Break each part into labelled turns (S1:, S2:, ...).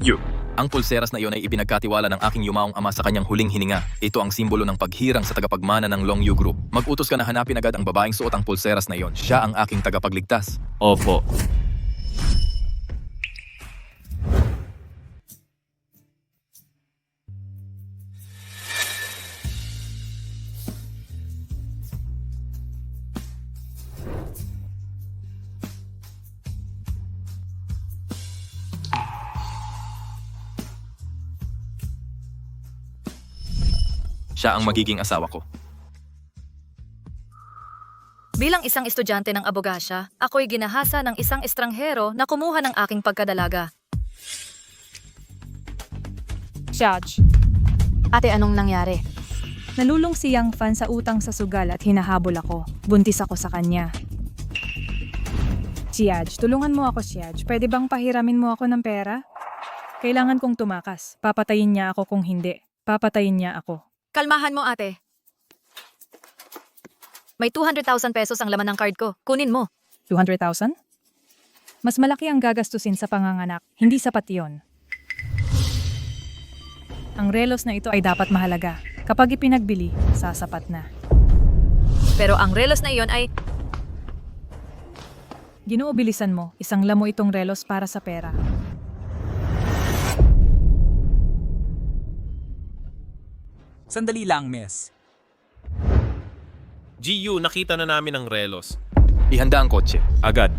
S1: Yu. Ang pulseras na iyon ay ipinagkatiwala ng aking yumaong ama sa kanyang huling hininga. Ito ang simbolo ng paghirang sa tagapagmana ng Long Yu Group. Mag-utos ka na hanapin agad ang babaeng suot ang pulseras na iyon. Siya ang aking tagapagligtas.
S2: Opo.
S1: Siya ang magiging asawa ko.
S3: Bilang isang estudyante ng abogasya, ako'y ginahasa ng isang estranghero na kumuha ng aking pagkadalaga.
S4: Judge,
S3: Ate, anong nangyari?
S4: nalulung si Yang Fan sa utang sa sugal at hinahabol ako. Buntis ako sa kanya. Judge, tulungan mo ako, Judge. Pwede bang pahiramin mo ako ng pera? Kailangan kong tumakas. Papatayin niya ako kung hindi. Papatayin niya ako.
S3: Kalmahan mo, ate. May 200,000 pesos ang laman ng card ko. Kunin mo.
S4: 200,000? Mas malaki ang gagastusin sa panganganak. Hindi sapat yon. Ang relos na ito ay dapat mahalaga. Kapag ipinagbili, sasapat na.
S3: Pero ang relos na iyon ay...
S4: Ginoo, bilisan mo. Isang lamo itong relos para sa pera.
S5: Sandali lang, miss.
S2: GU, nakita na namin ang relos.
S1: Ihanda ang kotse.
S2: Agad.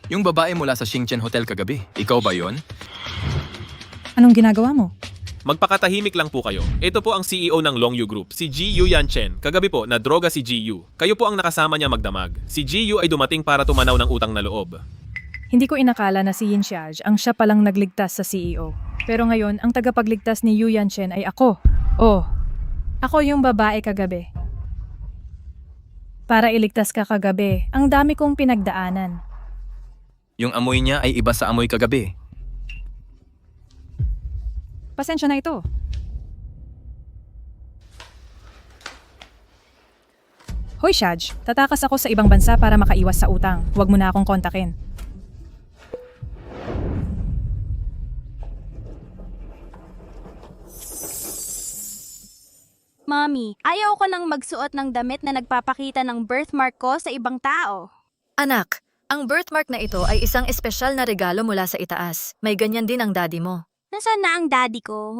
S1: Yung babae mula sa Xingchen Hotel kagabi. Ikaw ba yon?
S4: Anong ginagawa mo?
S2: Magpakatahimik lang po kayo. Ito po ang CEO ng Long Yu Group, si Ji Yu Yanchen. Kagabi po, nadroga si GU. Kayo po ang nakasama niya magdamag. Si GU ay dumating para tumanaw ng utang na loob.
S4: Hindi ko inakala na si Yin Xiaj ang siya palang nagligtas sa CEO. Pero ngayon, ang tagapagligtas ni Yu Yanchen ay ako. Oh, ako yung babae kagabi. Para iligtas ka kagabi, ang dami kong pinagdaanan.
S1: Yung amoy niya ay iba sa amoy kagabi.
S4: Pasensya na ito. Hoy Xiaj, tatakas ako sa ibang bansa para makaiwas sa utang. Huwag mo na akong kontakin.
S6: Mami, ayaw ko nang magsuot ng damit na nagpapakita ng birthmark ko sa ibang tao.
S3: Anak, ang birthmark na ito ay isang espesyal na regalo mula sa itaas. May ganyan din ang daddy mo.
S6: Nasaan na ang daddy ko?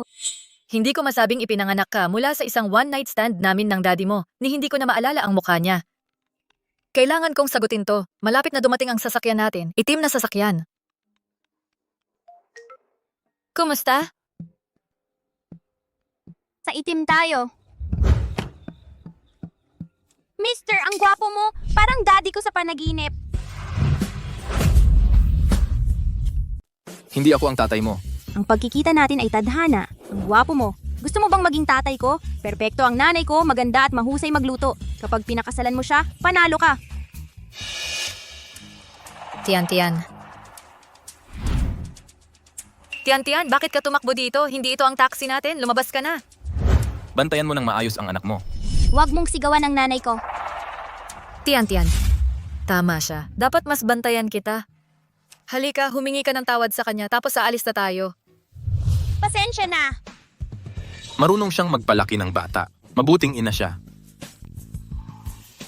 S3: Hindi ko masabing ipinanganak ka mula sa isang one-night stand namin ng daddy mo, ni hindi ko na maalala ang mukha niya. Kailangan kong sagutin to. Malapit na dumating ang sasakyan natin. Itim na sasakyan. Kumusta?
S6: Sa itim tayo. Mister, ang gwapo mo. Parang daddy ko sa panaginip.
S1: Hindi ako ang tatay mo.
S6: Ang pagkikita natin ay tadhana. Ang gwapo mo. Gusto mo bang maging tatay ko? Perpekto ang nanay ko, maganda at mahusay magluto. Kapag pinakasalan mo siya, panalo ka.
S3: Tian. Tian, bakit ka tumakbo dito? Hindi ito ang taxi natin. Lumabas ka na.
S1: Bantayan mo ng maayos ang anak mo.
S6: Huwag mong sigawan ang nanay ko.
S3: Tian. Tama siya. Dapat mas bantayan kita. Halika, humingi ka ng tawad sa kanya tapos aalis na tayo.
S6: Pasensya na.
S1: Marunong siyang magpalaki ng bata. Mabuting ina siya.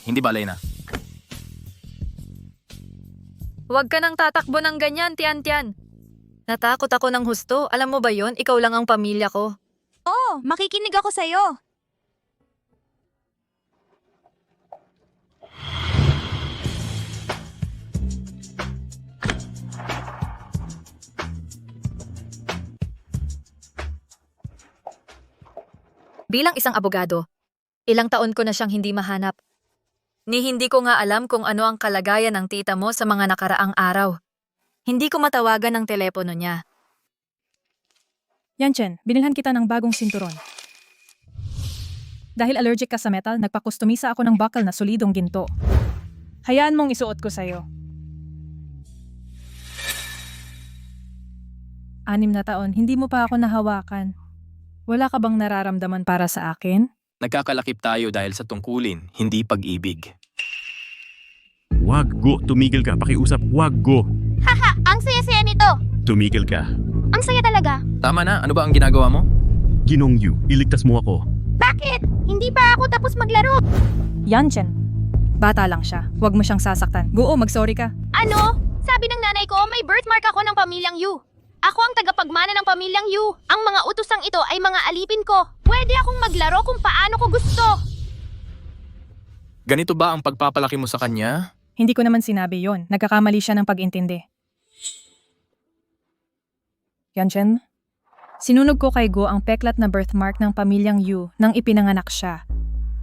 S1: Hindi balay na.
S3: Huwag ka nang tatakbo ng ganyan, Tian. Natakot ako ng husto. Alam mo ba yon? Ikaw lang ang pamilya ko.
S6: Oo, makikinig ako sa'yo.
S3: Bilang isang abogado, ilang taon ko na siyang hindi mahanap. Ni hindi ko nga alam kung ano ang kalagayan ng tita mo sa mga nakaraang araw. Hindi ko matawagan ang telepono niya.
S4: Yanchen, binilhan kita ng bagong sinturon. Dahil allergic ka sa metal, nagpakustomisa ako ng bakal na solidong ginto. Hayaan mong isuot ko sa'yo. 6 na taon, hindi mo pa ako nahawakan. Wala ka bang nararamdaman para sa akin?
S1: Nagkakalakip tayo dahil sa tungkulin, hindi pag-ibig.
S7: Wag, Go. Tumigil ka. Pakiusap. Wag, Go.
S6: Haha, ang saya-saya nito.
S7: Tumigil ka.
S6: Ang saya talaga.
S1: Tama na, ano ba ang ginagawa mo?
S7: Ginong Yu, iligtas mo ako.
S6: Bakit? Hindi pa ako tapos maglaro.
S4: Yanchen. Bata lang siya. Huwag mo siyang sasaktan. Guo, mag-sorry ka.
S6: Ano? Sabi ng nanay ko, may birthmark ako ng pamilyang Yu. Ako ang tagapagmana ng pamilyang Yu. Ang mga utosang ito ay mga alipin ko. Pwede akong maglaro kung paano ko gusto.
S1: Ganito ba ang pagpapalaki mo sa kanya?
S4: Hindi ko naman sinabi yon. Nagkakamali siya ng pag-intindi. Yanchen? Sinunog ko kay Go ang peklat na birthmark ng pamilyang Yu nang ipinanganak siya.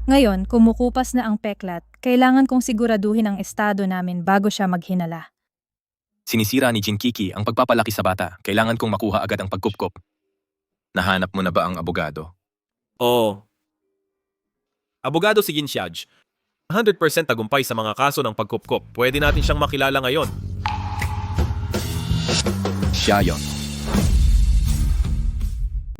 S4: Ngayon, kumukupas na ang peklat, kailangan kong siguraduhin ang estado namin bago siya maghinala.
S1: Sinisira ni Jinkiki ang pagpapalaki sa bata. Kailangan kong makuha agad ang pagkupkop. Nahanap mo na ba ang abogado?
S2: Oo. Abogado si Yin Xiaj. 100% tagumpay sa mga kaso ng pagkupkop. Pwede natin siyang makilala ngayon.
S1: Siya yon.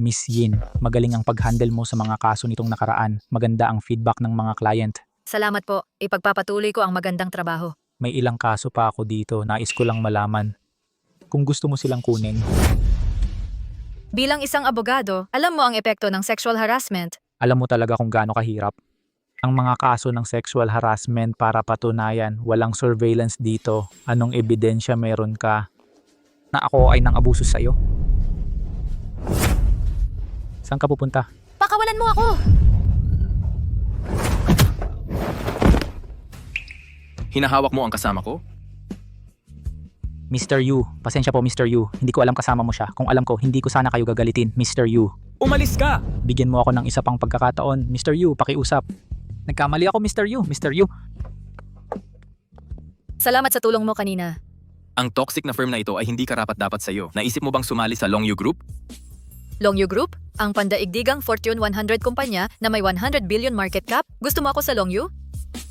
S5: Miss Yin, magaling ang pag-handle mo sa mga kaso nitong nakaraan. Maganda ang feedback ng mga client.
S3: Salamat po, ipagpapatuloy ko ang magandang trabaho.
S5: May ilang kaso pa ako dito, nais ko lang malaman. Kung gusto mo silang kunin,
S3: Bilang isang abogado, alam mo ang epekto ng sexual harassment.
S5: alam mo talaga kung gaano kahirap. Ang mga kaso ng sexual harassment para patunayan, walang surveillance dito. Anong ebidensya meron ka na ako ay nang abuso sa'yo? Saan ka pupunta?
S6: Pakawalan mo ako.
S1: Hinahawak mo ang kasama ko?
S5: Mr. Yu, pasensya po Mr. Yu. Hindi ko alam kasama mo siya. Kung alam ko, hindi ko sana kayo gagalitin, Mr. Yu.
S1: Umalis ka!
S5: Bigyan mo ako ng isa pang pagkakataon, Mr. Yu, pakiusap. Nagkamali ako, Mr. Yu, Mr. Yu.
S3: Salamat sa tulong mo kanina.
S1: Ang toxic na firm na ito ay hindi karapat-dapat sa iyo. Naisip mo bang sumali sa Long Yu Group?
S3: Long Yu Group, ang pandaigdigang Fortune 100 kumpanya na may 100 billion market cap. Gusto mo ako sa Long Yu?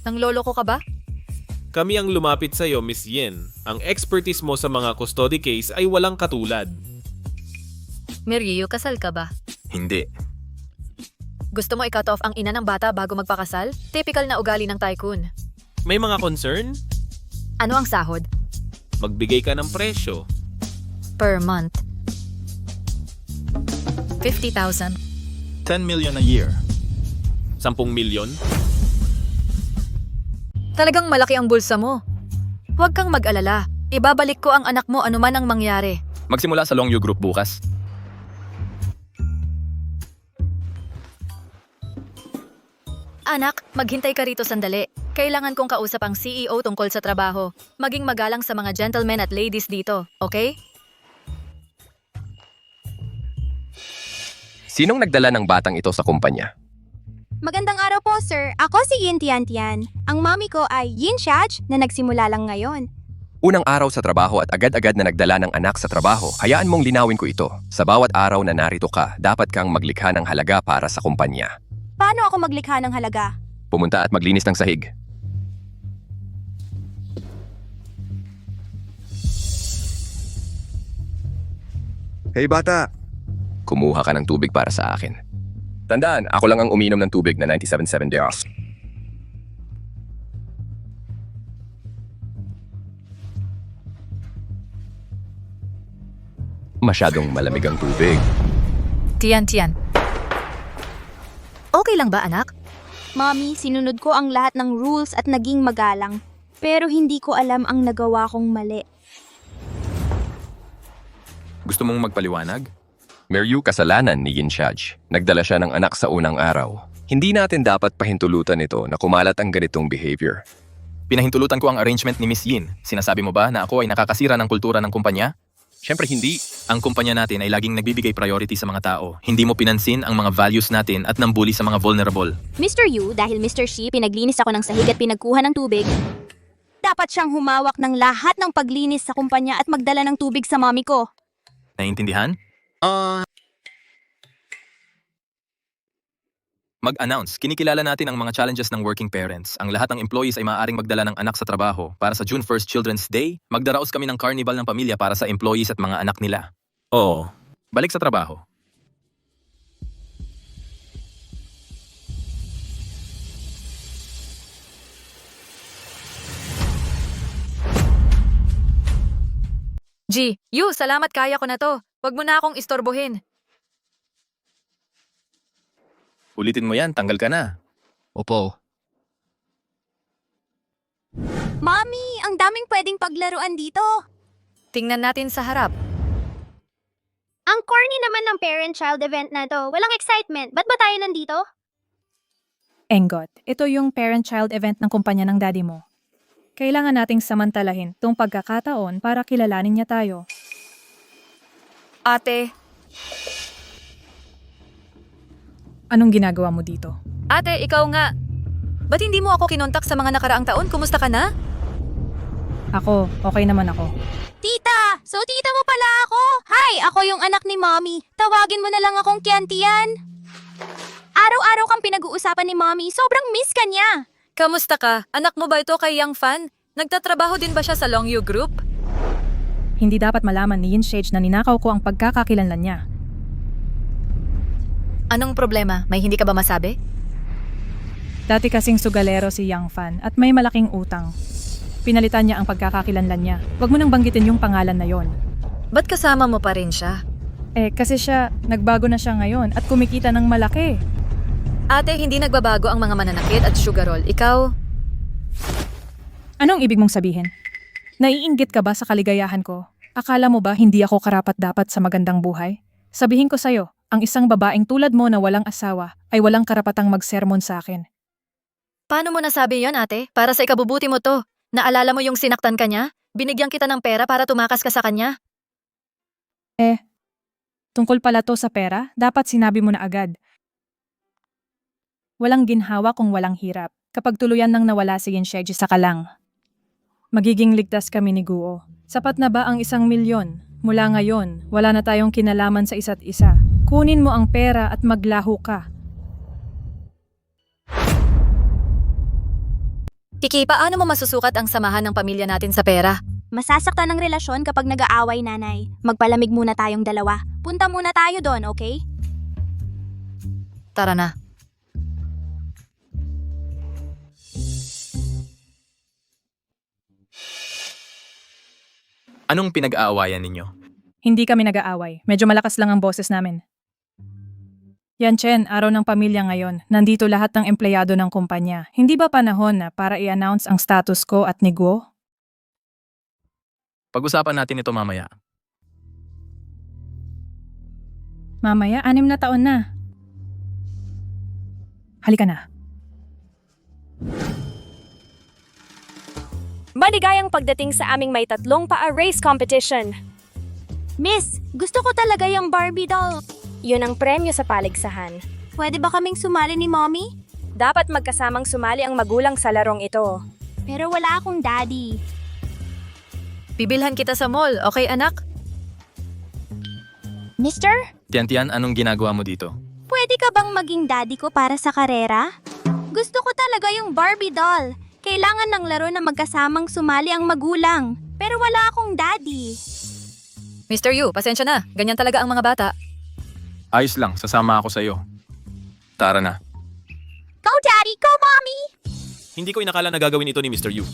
S3: Nang lolo ko ka ba?
S2: Kami ang lumapit sa iyo, Miss Yin. Ang expertise mo sa mga custody case ay walang katulad.
S3: Miryu, kasal ka ba?
S1: Hindi.
S3: Gusto mo i-cut off ang ina ng bata bago magpakasal? Typical na ugali ng tycoon.
S2: May mga concern?
S3: Ano ang sahod?
S2: Magbigay ka ng presyo.
S3: Per month. 50,000.
S1: 10 million a year.
S2: 10 milyon?
S3: Talagang malaki ang bulsa mo. Huwag kang mag-alala. Ibabalik ko ang anak mo anuman ang mangyari.
S1: Magsimula sa Long Yu Group bukas.
S3: Anak, maghintay ka rito sandali. Kailangan kong kausap ang CEO tungkol sa trabaho. Maging magalang sa mga gentlemen at ladies dito, okay?
S8: Sinong nagdala ng batang ito sa kumpanya?
S6: Magandang araw po, sir. Ako si Yin Tian. Ang mami ko ay Yin Xiaj na nagsimula lang ngayon.
S8: Unang araw sa trabaho at agad-agad na nagdala ng anak sa trabaho, hayaan mong linawin ko ito. Sa bawat araw na narito ka, dapat kang maglikha ng halaga para sa kumpanya.
S6: Paano ako maglikha ng halaga?
S8: Pumunta at maglinis ng sahig.
S9: Hey bata!
S8: Kumuha ka ng tubig para sa akin. Tandaan, ako lang ang uminom ng tubig na 97.7 Deos. Masyadong malamig ang tubig.
S3: Tian. Okay lang ba, anak?
S6: Mami, sinunod ko ang lahat ng rules at naging magalang. Pero hindi ko alam ang nagawa kong mali.
S1: Gusto mong magpaliwanag?
S8: Miryu, kasalanan ni Yin Xiaj. Nagdala siya ng anak sa unang araw. Hindi natin dapat pahintulutan ito na kumalat ang ganitong behavior.
S1: Pinahintulutan ko ang arrangement ni Miss Yin. Sinasabi mo ba na ako ay nakakasira ng kultura ng kumpanya?
S8: Siyempre hindi.
S1: Ang kumpanya natin ay laging nagbibigay priority sa mga tao. Hindi mo pinansin ang mga values natin at nambuli sa mga vulnerable.
S6: Mr. Yu, dahil Mr. Shi, pinaglinis ako ng sahig at pinagkuha ng tubig. Dapat siyang humawak ng lahat ng paglinis sa kumpanya at magdala ng tubig sa mami ko.
S1: Naiintindihan? Mag-announce. Kinikilala natin ang mga challenges ng working parents. Ang lahat ng employees ay maaaring magdala ng anak sa trabaho. Para sa June 1st Children's Day, magdaraos kami ng carnival ng pamilya para sa employees at mga anak nila.
S2: Oo.
S1: Balik sa trabaho.
S3: G, Yu, salamat kaya ko na to. Huwag mo na akong istorbohin.
S1: Ulitin mo yan, tanggal ka na.
S8: Opo.
S6: Mommy, ang daming pwedeng paglaruan dito.
S3: Tingnan natin sa harap.
S6: Ang corny naman ng parent-child event na to. Walang excitement. Ba't ba tayo nandito?
S4: Engot, ito yung parent-child event ng kumpanya ng daddy mo. Kailangan nating samantalahin tong pagkakataon para kilalanin niya tayo.
S3: Ate,
S4: Anong ginagawa mo dito?
S3: ate, ikaw nga. Ba't hindi mo ako kinontak sa mga nakaraang taon? Kumusta ka na?
S4: Ako, okay naman ako.
S6: Tita! So tita mo pala ako? Hi, ako yung anak ni Mommy. Tawagin mo na lang akong Kiantian. Araw-araw kang pinag-uusapan ni Mommy. Sobrang miss ka niya.
S3: Kamusta ka? Anak mo ba ito kay Young Fan? Nagtatrabaho din ba siya sa Long Yu Group?
S4: Hindi dapat malaman ni Yin Shage na ninakaw ko ang pagkakakilanlan niya.
S3: Anong problema? May hindi ka ba masabi?
S4: Dati kasing sugalero si Yang Fan at may malaking utang. Pinalitan niya ang pagkakakilanlan niya. Huwag mo nang banggitin yung pangalan na yon.
S3: Ba't kasama mo pa rin siya?
S4: Kasi siya, nagbago na siya ngayon at kumikita ng malaki.
S3: Ate, hindi nagbabago ang mga mananakit at sugarol. Ikaw,
S4: Anong ibig mong sabihin? Naiinggit ka ba sa kaligayahan ko? Akala mo ba hindi ako karapat-dapat sa magandang buhay? Sabihin ko sa'yo, ang isang babaeng tulad mo na walang asawa ay walang karapatang magsermon sa akin.
S3: paano mo nasabi yon, ate? Para sa ikabubuti mo to. Naalala mo yung sinaktan ka niya? Binigyan kita ng pera para tumakas ka sa kanya?
S4: Tungkol pala to sa pera, dapat sinabi mo na agad. Walang ginhawa kung walang hirap. Kapag tuluyan nang nawala si Yinshegi sa kalang. Magiging ligtas kami ni Guo. Sapat na ba ang 1,000,000? Mula ngayon, wala na tayong kinalaman sa isa't isa. Kunin mo ang pera at maglaho ka.
S3: Kiki, paano mo masusukat ang samahan ng pamilya natin sa pera?
S6: Masasaktan ang relasyon kapag nag-aaway, nanay. Magpalamig muna tayong dalawa. Punta muna tayo doon, okay?
S3: Tara na.
S1: Anong pinag-aawayan ninyo?
S4: Hindi kami nag-aaway. Medyo malakas lang ang boses namin. Yan Chen, araw ng pamilya ngayon. Nandito lahat ng empleyado ng kumpanya. Hindi ba panahon na para i-announce ang status ko at ni Guo?
S1: Pag-usapan natin ito mamaya.
S4: Mamaya, 6 na taon na. Halika na.
S10: Maligayang pagdating sa aming may 3 paa race competition.
S6: Miss, gusto ko talaga yung Barbie doll.
S10: Yun ang premyo sa paligsahan.
S6: Pwede ba kaming sumali ni Mommy?
S10: Dapat magkasamang sumali ang magulang sa larong ito.
S6: Pero wala akong daddy.
S3: Bibilhan kita sa mall, okay anak?
S6: Mister,
S1: Tian-Tian, anong ginagawa mo dito?
S6: pwede ka bang maging daddy ko para sa karera? Gusto ko talaga yung Barbie doll. Kailangan ng laro na magkasamang sumali ang magulang. Pero wala akong daddy.
S3: Mr. Yu, pasensya na. Ganyan talaga ang mga bata.
S1: Ayos lang, sasama ako sa iyo. Tara na.
S6: Go daddy, go mommy!
S2: Hindi ko inakala na gagawin ito ni Mr. Yu.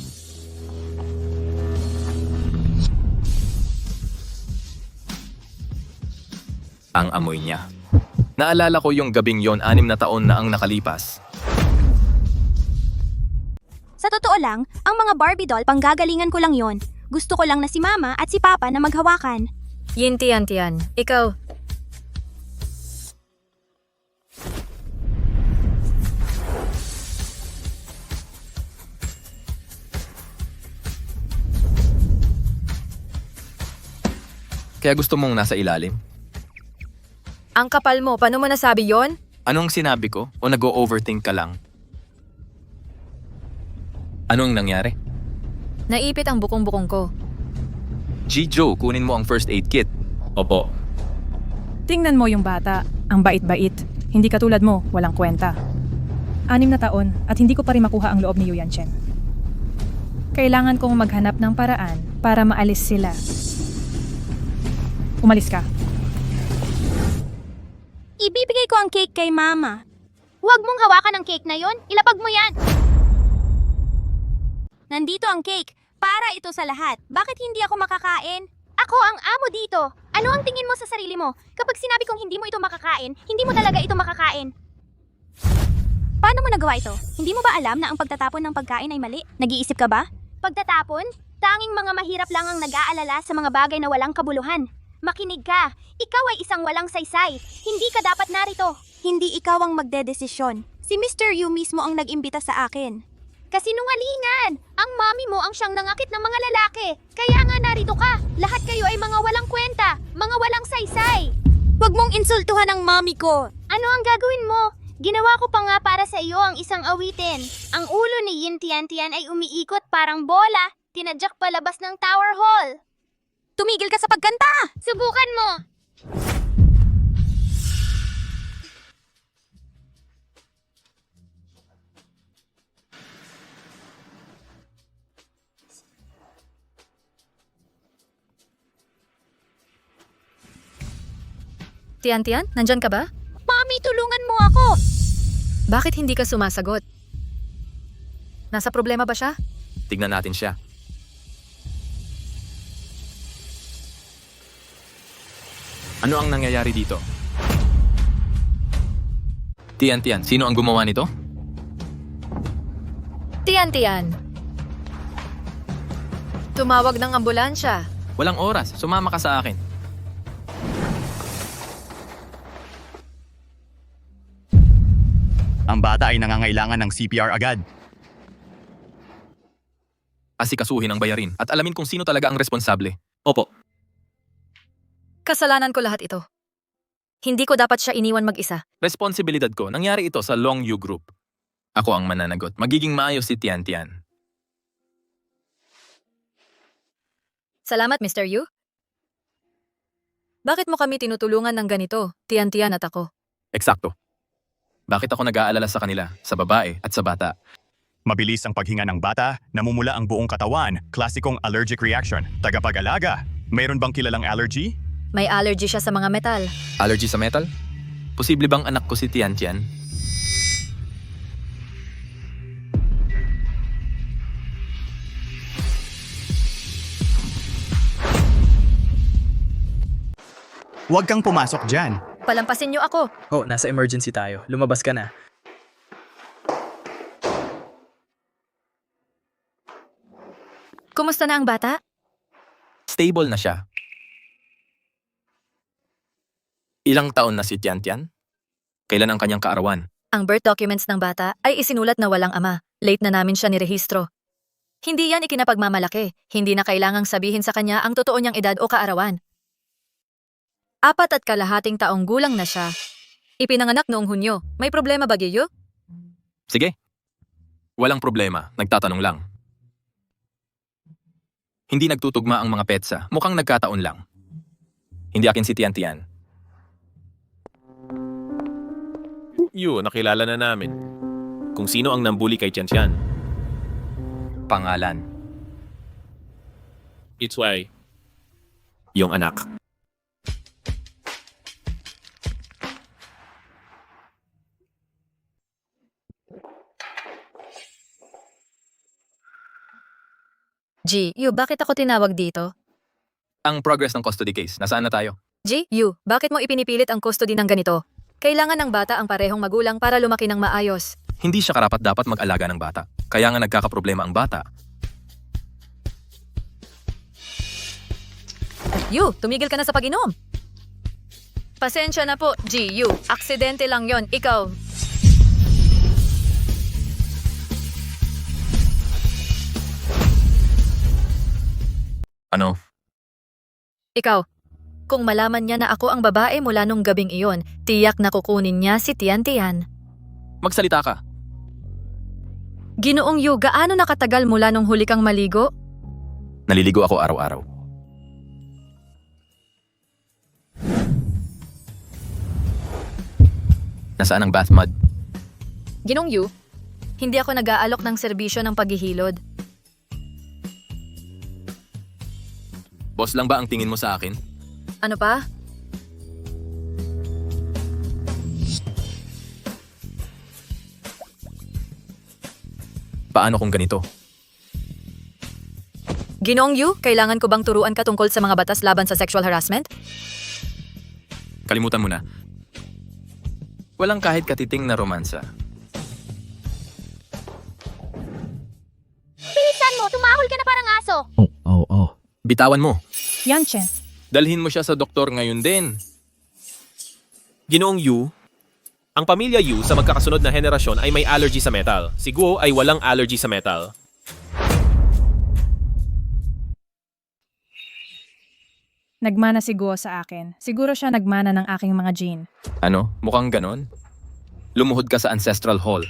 S1: Ang amoy niya. Naalala ko yung gabing yon 6 na taon na ang nakalipas.
S6: Sa totoo lang, ang mga Barbie doll panggagalingan ko lang yon. Gusto ko lang na si Mama at si Papa na maghawakan.
S3: Yin Tian, ikaw.
S1: Kaya gusto mong nasa ilalim?
S3: Ang kapal mo, paano mo nasabi yon?
S1: Anong sinabi ko? O nag-o-overthink ka lang? Anong nangyari?
S3: Naipit ang bukong-bukong ko.
S1: G-Joe, kunin mo ang first aid kit.
S2: Opo.
S4: Tingnan mo yung bata. Ang bait-bait. Hindi katulad mo, walang kwenta. 6 na taon at hindi ko pa rin makuha ang loob ni Yu Yanchen. Kailangan kong maghanap ng paraan para maalis sila. Umalis ka.
S6: Ibibigay ko ang cake kay Mama. Huwag mong hawakan ang cake na yon. Ilapag mo yan. Nandito ang cake. Para ito sa lahat. Bakit hindi ako makakain? Ako ang amo dito. Ano ang tingin mo sa sarili mo? Kapag sinabi kong hindi mo ito makakain, hindi mo talaga ito makakain. Paano mo nagawa ito? Hindi mo ba alam na ang pagtatapon ng pagkain ay mali? Nag-iisip ka ba? Pagtatapon? Tanging mga mahirap lang ang nag-aalala sa mga bagay na walang kabuluhan. Makinig ka. Ikaw ay isang walang saysay. Hindi ka dapat narito. Hindi ikaw ang magdedesisyon. Si Mr. Yu mismo ang nag-imbita sa akin. Kasinungalingan! Ang mami mo ang siyang nangakit ng mga lalaki. Kaya nga narito ka. Lahat kayo ay mga walang kwenta. Mga walang saysay. Huwag mong insultuhan ang mami ko. Ano ang gagawin mo? Ginawa ko pa nga para sa iyo ang isang awitin. Ang ulo ni Yin Tian Tian ay umiikot parang bola. Tinadyak palabas ng Tower Hall. Tumigil ka sa pagkanta! Subukan mo!
S3: Tian, nandyan ka ba?
S6: Mami, tulungan mo ako!
S3: Bakit hindi ka sumasagot? Nasa problema ba siya?
S1: Tignan natin siya. Ano ang nangyayari dito? Tian, sino ang gumawa nito?
S3: Tian. Tumawag ng ambulansya.
S1: Walang oras, sumama ka sa akin.
S7: Ang bata ay nangangailangan ng CPR agad.
S1: Asikasuhin ang bayarin at alamin kung sino talaga ang responsable.
S2: Opo.
S3: Kasalanan ko lahat ito. Hindi ko dapat siya iniwan mag-isa.
S1: Responsibilidad ko, nangyari ito sa Long Yu Group. Ako ang mananagot. Magiging maayos si Tian.
S3: Salamat, Mr. Yu. Bakit mo kami tinutulungan ng ganito, Tian at ako?
S1: Eksakto. Bakit ako nag-aalala sa kanila, sa babae at sa bata?
S7: Mabilis ang paghinga ng bata, namumula ang buong katawan, klasikong allergic reaction. Tagapag-alaga, mayroon bang kilalang allergy?
S3: May allergy siya sa mga metal.
S1: Allergy sa metal? Posible bang anak ko si Tian?
S7: Huwag kang pumasok dyan.
S3: Palampasin niyo ako.
S11: Oh, nasa emergency tayo. Lumabas ka na.
S3: Kumusta na ang bata?
S1: Stable na siya. Ilang taon na si Tian? Kailan ang kanyang kaarawan?
S3: Ang birth documents ng bata ay isinulat na walang ama. Late na namin siya nirehistro. Hindi yan ikinapagmamalaki. Hindi na kailangang sabihin sa kanya ang totoo niyang edad o kaarawan. 4.5 taong gulang na siya. Ipinanganak noong Hunyo. May problema ba, Giyu?
S1: Sige. Walang problema, nagtatanong lang. Hindi nagtutugma ang mga petsa, mukhang nagkataon lang. Hindi akin si Tian.
S2: Yu, nakilala na namin. Kung sino ang nambuli kay Tian.
S1: Pangalan.
S2: It's why. Yung anak.
S3: Yu, bakit ako tinawag dito?
S1: Ang progress ng custody case, nasaan na tayo?
S3: Yu, bakit mo ipinipilit ang custody ng ganito? Kailangan ng bata ang parehong magulang para lumaki ng maayos.
S1: Hindi siya karapat-dapat mag-alaga ng bata. Kaya nga nagkakaproblema ang bata.
S3: Yu, tumigil ka na sa pag-inom. Pasensya na po, Yu. Aksidente lang yon. Ikaw.
S1: Ano?
S3: Ikaw. Kung malaman niya na ako ang babae mula nung gabing iyon, tiyak na kukunin niya si Tian.
S1: Magsalita ka.
S3: Ginoong Yu, gaano nakatagal mula nung huli kang maligo?
S1: Naliligo ako araw-araw. Nasaan ang bath mud?
S3: Ginong Yu, hindi ako nag-aalok ng serbisyo ng paghihilod.
S1: Boss lang ba ang tingin mo sa akin?
S3: Ano pa?
S1: Paano kung ganito?
S3: Ginoong Yu, kailangan ko bang turuan ka tungkol sa mga batas laban sa sexual harassment?
S1: Kalimutan mo na. Walang kahit katiting na romansa.
S6: Bilisan mo, tumahol ka na parang aso.
S1: Bitawan mo.
S4: Yanchen,
S1: Dalhin mo siya sa doktor ngayon din.
S2: Ginoong Yu, ang pamilya Yu sa magkakasunod na henerasyon ay may allergy sa metal. Si Guo ay walang allergy sa metal.
S4: nagmana si Guo sa akin. Siguro siya nagmana ng aking mga gene.
S1: Ano? Mukhang ganon? Lumuhod ka sa ancestral hall.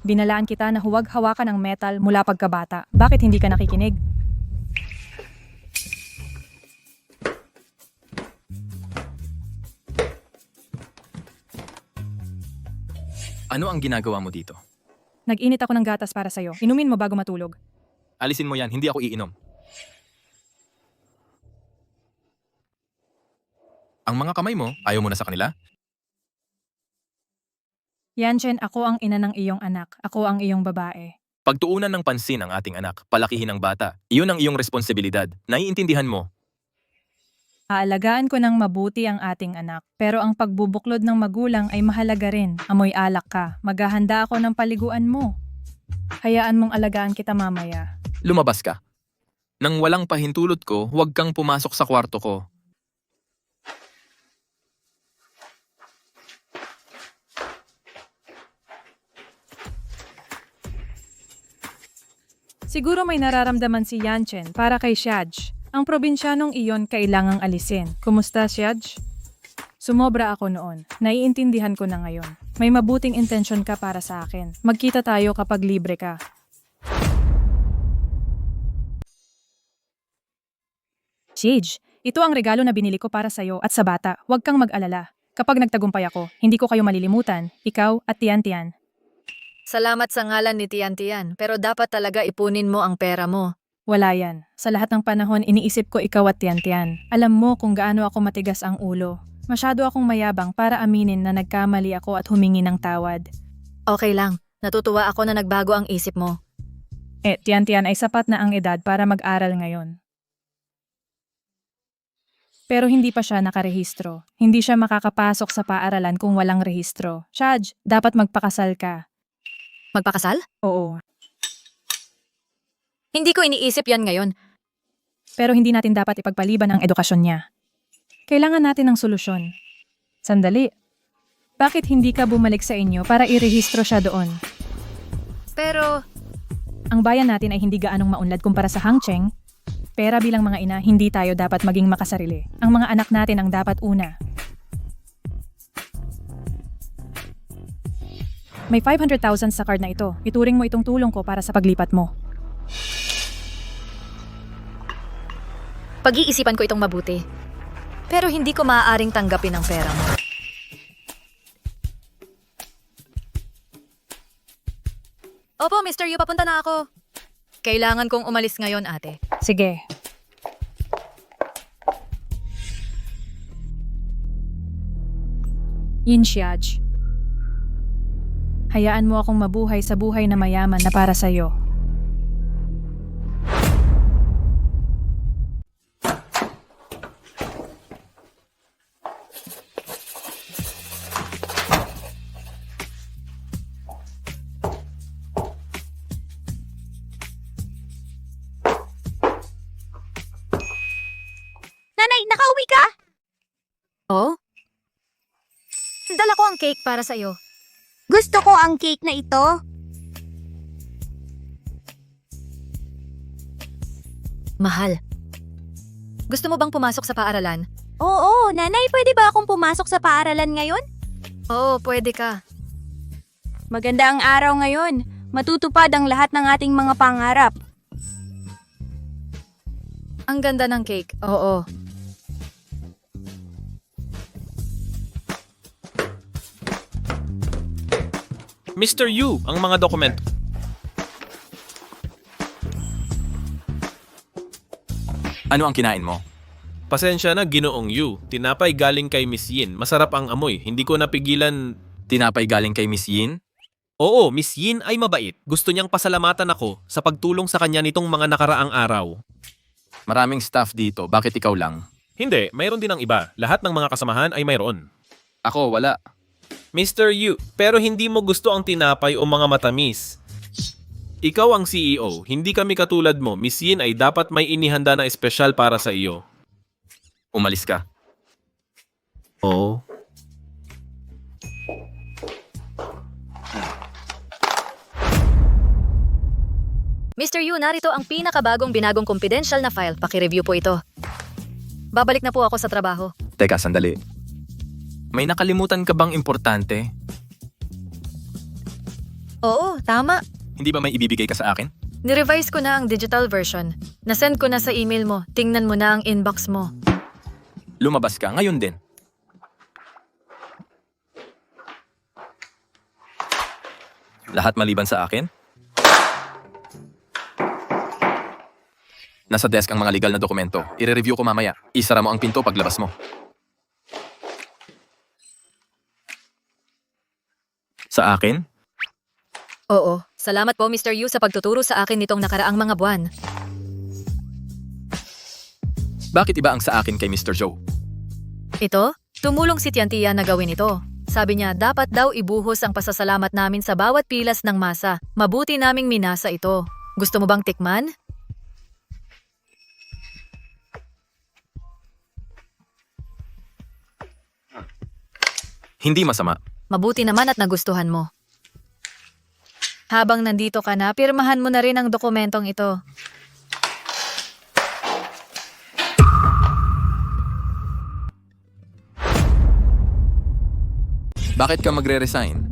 S4: Binalaan kita na huwag hawakan ng metal mula pagkabata. Bakit hindi ka nakikinig?
S1: Ano ang ginagawa mo dito?
S4: Nag-init ako ng gatas para sa'yo. Inumin mo bago matulog.
S1: Alisin mo yan, hindi ako iinom. Ang mga kamay mo, ayaw mo na sa kanila?
S4: Yanchen, ako ang ina ng iyong anak. Ako ang iyong babae.
S1: Pagtuunan ng pansin ang ating anak, palakihin ang bata. Iyon ang iyong responsibilidad. Naiintindihan mo.
S4: Aalagaan ko ng mabuti ang ating anak. Pero ang pagbubuklod ng magulang ay mahalaga rin. Amoy alak ka. Maghahanda ako ng paliguan mo. Hayaan mong alagaan kita mamaya.
S1: Lumabas ka. Nang walang pahintulot ko, huwag kang pumasok sa kwarto ko.
S4: Siguro may nararamdaman si Yanchen para kay Xiaj. Ang probinsyanong iyon kailangang alisin. Kumusta, Xiaj? Sumobra ako noon. Naiintindihan ko na ngayon. May mabuting intensyon ka para sa akin. Magkita tayo kapag libre ka. Xiaj, ito ang regalo na binili ko para sa'yo at sa bata. Huwag kang mag-alala. Kapag nagtagumpay ako, hindi ko kayo malilimutan. Ikaw at Tian-Tian.
S3: Salamat sa ngalan ni Tian-Tian, pero dapat talaga ipunin mo ang pera mo.
S4: Wala yan. Sa lahat ng panahon, iniisip ko ikaw at Tian-Tian. Alam mo kung gaano ako matigas ang ulo. Masyado akong mayabang para aminin na nagkamali ako at humingi ng tawad.
S3: Okay lang, natutuwa ako na nagbago ang isip mo.
S4: Tian-Tian ay sapat na ang edad para mag-aral ngayon. Pero hindi pa siya nakarehistro. Hindi siya makakapasok sa paaralan kung walang rehistro. Xiaj, dapat magpakasal ka.
S3: Magpakasal?
S4: Oo.
S3: Hindi ko iniisip yan ngayon.
S4: Pero hindi natin dapat ipagpaliban ang edukasyon niya. Kailangan natin ng solusyon. Sandali. Bakit hindi ka bumalik sa inyo para irehistro siya doon?
S3: Pero,
S4: Ang bayan natin ay hindi gaanong maunlad kumpara sa Hangcheng. Pera bilang mga ina, hindi tayo dapat maging makasarili. Ang mga anak natin ang dapat una. May 500,000 sa card na ito. Ituring mo itong tulong ko para sa paglipat mo.
S3: pag-iisipan ko itong mabuti. Pero hindi ko maaaring tanggapin ang pera mo. Opo, Mr. Yu, papunta na ako. Kailangan kong umalis ngayon, ate.
S4: Sige. Yin Xiaj. Hayaan mo akong mabuhay sa buhay na mayaman na para sa'yo.
S6: Nanay, nakauwi ka?
S3: Oh? Dala ko ang cake para sa'yo.
S6: Gusto ko ang cake na ito.
S3: Mahal. Gusto mo bang pumasok sa paaralan?
S6: Oo, nanay, pwede ba akong pumasok sa paaralan ngayon?
S3: Oo, pwede ka.
S6: Maganda ang araw ngayon. Matutupad ang lahat ng ating mga pangarap.
S3: Ang ganda ng cake. Oo.
S2: Mr. Yu, ang mga dokumento.
S1: Ano ang kinain mo?
S2: Pasensya na, Ginoong Yu. Tinapay galing kay Miss Yin. Masarap ang amoy. Hindi ko napigilan
S1: Tinapay galing kay Miss Yin?
S2: Oo, Miss Yin ay mabait. Gusto niyang pasalamatan ako sa pagtulong sa kanya nitong mga nakaraang araw.
S1: Maraming staff dito, bakit ikaw lang?
S2: Hindi, mayroon din ang iba. Lahat ng mga kasamahan ay mayroon.
S1: Ako, wala.
S2: Mr. Yu, pero hindi mo gusto ang tinapay o mga matamis. Ikaw ang CEO, hindi kami katulad mo. Miss Yin ay dapat may inihanda na espesyal para sa iyo.
S1: Umalis ka.
S2: Oo.
S3: Mr. Yu, narito ang pinakabagong binagong confidential na file. Paki-review po ito. Babalik na po ako sa trabaho.
S1: Teka, sandali. May nakalimutan ka bang importante?
S3: Oo, tama.
S1: Hindi ba may ibibigay ka sa akin?
S3: Nirevise ko na ang digital version. Nasend ko na sa email mo. Tingnan mo na ang inbox mo.
S1: Lumabas ka, ngayon din. Lahat maliban sa akin? Nasa desk ang mga legal na dokumento. I-review ko mamaya. Isara mo ang pinto paglabas mo. Sa akin?
S3: Oo. Salamat po, Mr. Yu, sa pagtuturo sa akin nitong nakaraang mga buwan.
S1: Bakit iba ang sa akin kay Mr. Zhou?
S3: Ito? Tumulong si Tiantia na gawin ito. Sabi niya, dapat daw ibuhos ang pasasalamat namin sa bawat pilas ng masa. Mabuti naming minasa ito. Gusto mo bang tikman?
S1: Hindi masama.
S3: Mabuti naman at nagustuhan mo. Habang nandito ka na, pirmahan mo na rin ang dokumentong ito.
S1: Bakit ka magre-resign?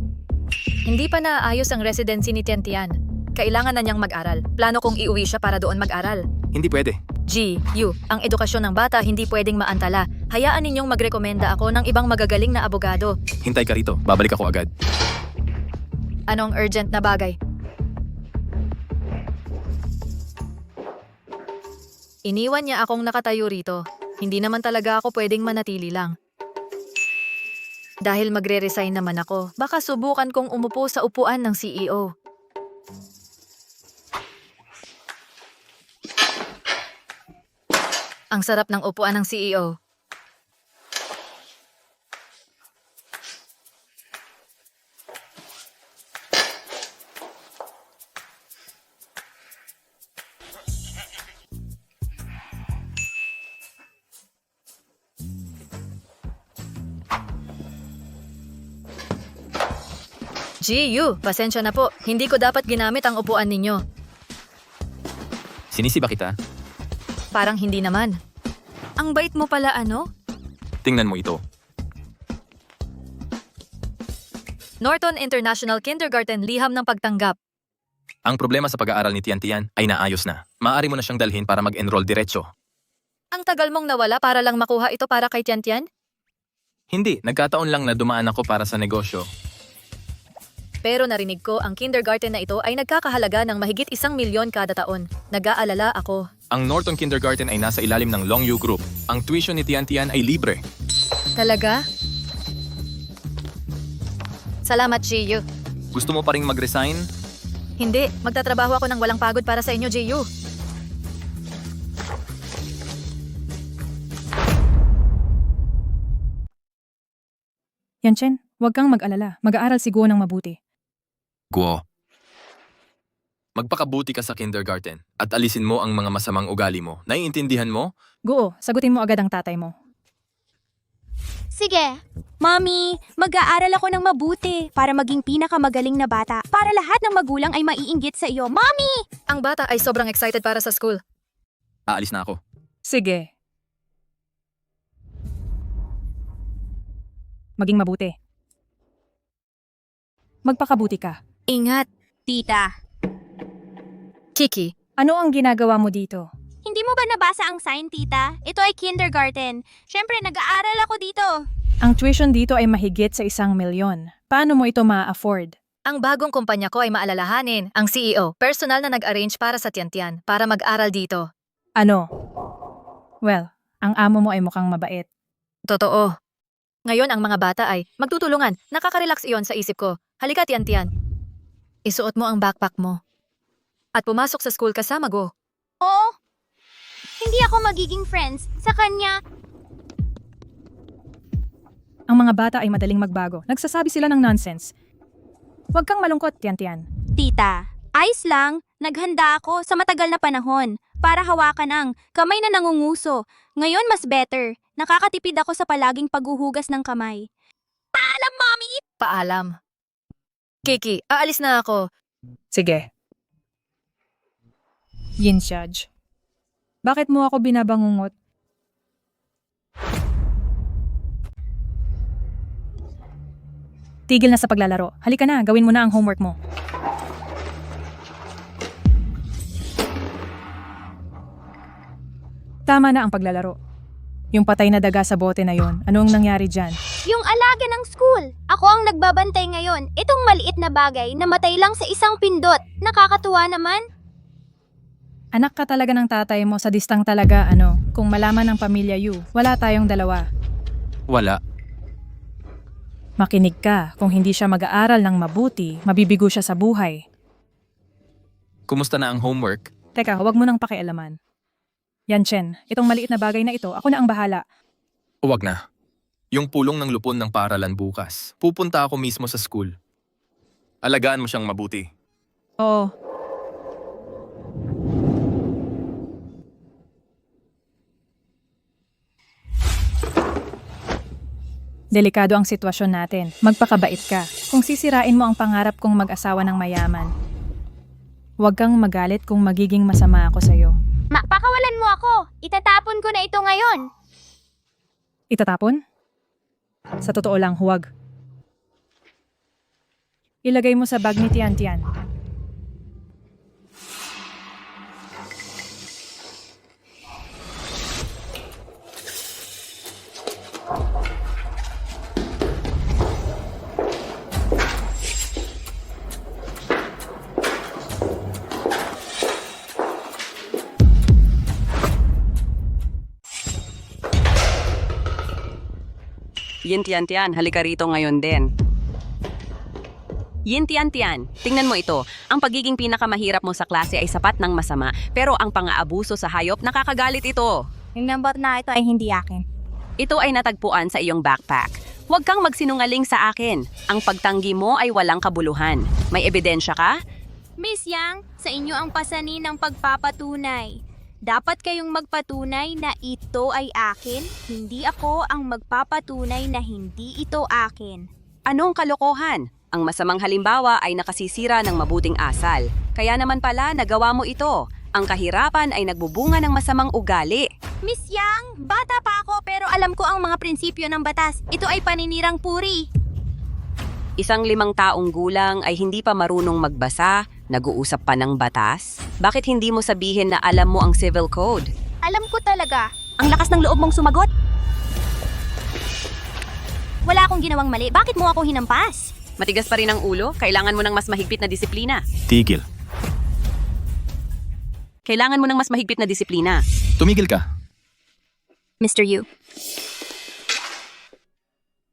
S3: Hindi pa naayos ang residency ni Tiantian. Kailangan na niyang mag-aral. Plano kong iuwi siya para doon mag-aral.
S1: Hindi pwede.
S3: G, Yu, ang edukasyon ng bata hindi pwedeng maantala. Hayaan ninyong magrekomenda ako ng ibang magagaling na abogado.
S1: Hintay ka rito. Babalik ako agad.
S3: Anong urgent na bagay? Iniwan niya akong nakatayo rito. Hindi naman talaga ako pwedeng manatili lang. Dahil magre-resign naman ako, baka subukan kong umupo sa upuan ng CEO. Ang sarap ng upuan ng CEO. Yu, pasensya na po. Hindi ko dapat ginamit ang upuan ninyo.
S1: Sinisi ba kita?
S3: Parang hindi naman. Ang bait mo pala ano?
S1: Tingnan mo ito.
S3: Norton International Kindergarten liham ng pagtanggap.
S1: Ang problema sa pag-aaral ni Tiantian ay naayos na. Maaari mo na siyang dalhin para mag-enroll diretso.
S3: Ang tagal mong nawala para lang makuha ito para kay Tiantian?
S1: Hindi, nagkataon lang na dumaan ako para sa negosyo.
S3: Pero narinig ko ang kindergarten na ito ay nagkakahalaga ng mahigit 1 milyon kada taon. Nag-aalala ako.
S1: Ang Norton Kindergarten ay nasa ilalim ng Longyu Group. Ang tuition ni Tiantian ay libre.
S3: Talaga? Salamat, Yu.
S1: Gusto mo pa ring mag-resign?
S3: Hindi, magtatrabaho ako ng walang pagod para sa inyo, Yu.
S4: Yanchen, huwag kang mag-alala. Mag-aaral si Guo ng mabuti.
S1: Guo. Magpakabuti ka sa kindergarten at alisin mo ang mga masamang ugali mo. Naiintindihan mo?
S4: Guo, sagutin mo agad ang tatay mo.
S6: Sige. Mommy, mag-aaral ako ng mabuti para maging pinakamagaling na bata. Para lahat ng magulang ay maiinggit sa iyo. Mommy!
S3: Ang bata ay sobrang excited para sa school.
S1: Aalis na ako.
S4: Sige. Maging mabuti. Magpakabuti ka.
S3: Ingat,
S6: Tita,
S3: Kiki.
S4: Ano ang ginagawa mo dito?
S6: hindi mo ba nabasa ang sign, tita? Ito ay kindergarten. Siyempre, nag-aaral ako dito.
S4: Ang tuition dito ay mahigit sa 1 milyon. Paano mo ito ma-afford?
S3: Ang bagong kumpanya ko ay maalalahanin. Ang CEO, personal na nag-arrange para sa Tiantian para mag-aral dito.
S4: Ano? Well, ang amo mo ay mukhang mabait.
S3: Totoo. Ngayon ang mga bata ay magtutulungan. Nakaka-relax iyon sa isip ko. Halika, Tian-Tian. Isuot mo ang backpack mo. At pumasok sa school kasama Go.
S6: Oo. Hindi ako magiging friends sa kanya.
S4: Ang mga bata ay madaling magbago. Nagsasabi sila ng nonsense. Huwag kang malungkot, Tian-Tian.
S6: Tita, ayos lang. Naghanda ako sa matagal na panahon para hawakan ang kamay na nangunguso. Ngayon mas better. Nakakatipid ako sa palaging paghuhugas ng kamay. Paalam, Mommy!
S3: Paalam. Kiki, aalis na ako.
S4: Sige. Yin Xiaj. Bakit mo ako binabangungot? Tigil na sa paglalaro. Halika na, gawin mo na ang homework mo. Tama na ang paglalaro. Yung patay na daga sa bote na yon, anong nangyari dyan?
S6: Yung alaga ng school. Ako ang nagbabantay ngayon. Itong maliit na bagay na matay lang sa isang pindot. Nakakatuwa naman.
S4: Anak ka talaga ng tatay mo, sadistang talaga, kung malaman ng pamilya Yu, wala tayong dalawa.
S1: Wala.
S4: Makinig ka, kung hindi siya mag-aaral ng mabuti, mabibigo siya sa buhay.
S1: Kumusta na ang homework?
S4: Teka, huwag mo nang pakialaman. Yan Chen, itong maliit na bagay na ito, ako na ang bahala.
S1: Huwag na. Yung pulong ng lupon ng paaralan bukas. Pupunta ako mismo sa school. Alagaan mo siyang mabuti.
S4: Oo. Delikado ang sitwasyon natin. Magpakabait ka. Kung sisirain mo ang pangarap kong mag-asawa ng mayaman. Huwag kang magalit kung magiging masama ako sa'yo.
S6: Pakawalan mo ako. Itatapon ko na ito ngayon.
S4: Itatapon? Sa totoo lang, huwag. Ilagay mo sa bag ni Tian-Tian.
S12: Yin Tian-Tian, halika rito ngayon din. Yin Tian-Tian, tingnan mo ito. Ang pagiging pinakamahirap mo sa klase ay sapat ng masama, pero ang pang-aabuso sa hayop nakakagalit ito.
S6: Yung number na ito ay hindi akin.
S12: Ito ay natagpuan sa iyong backpack. Huwag kang magsinungaling sa akin. Ang pagtanggi mo ay walang kabuluhan. May ebidensya ka?
S6: Miss Yang, sa inyo ang pasanin ng pagpapatunay. Dapat kayong magpatunay na ito ay akin, hindi ako ang magpapatunay na hindi ito akin.
S12: Anong kalokohan? Ang masamang halimbawa ay nakasisira ng mabuting asal. Kaya naman pala nagawa mo ito. Ang kahirapan ay nagbubunga ng masamang ugali.
S6: Miss Yang, bata pa ako pero alam ko ang mga prinsipyo ng batas. Ito ay paninirang puri.
S12: Isang 5 taong gulang ay hindi pa marunong magbasa, nag-uusap pa ng batas? Bakit hindi mo sabihin na alam mo ang civil code?
S6: Alam ko talaga. Ang lakas ng loob mong sumagot. Wala akong ginawang mali. Bakit mo ako hinampas?
S12: Matigas pa rin ang ulo? Kailangan mo ng mas mahigpit na disiplina.
S1: Tigil.
S12: Kailangan mo ng mas mahigpit na disiplina.
S1: Tumigil ka.
S6: Mr. Yu.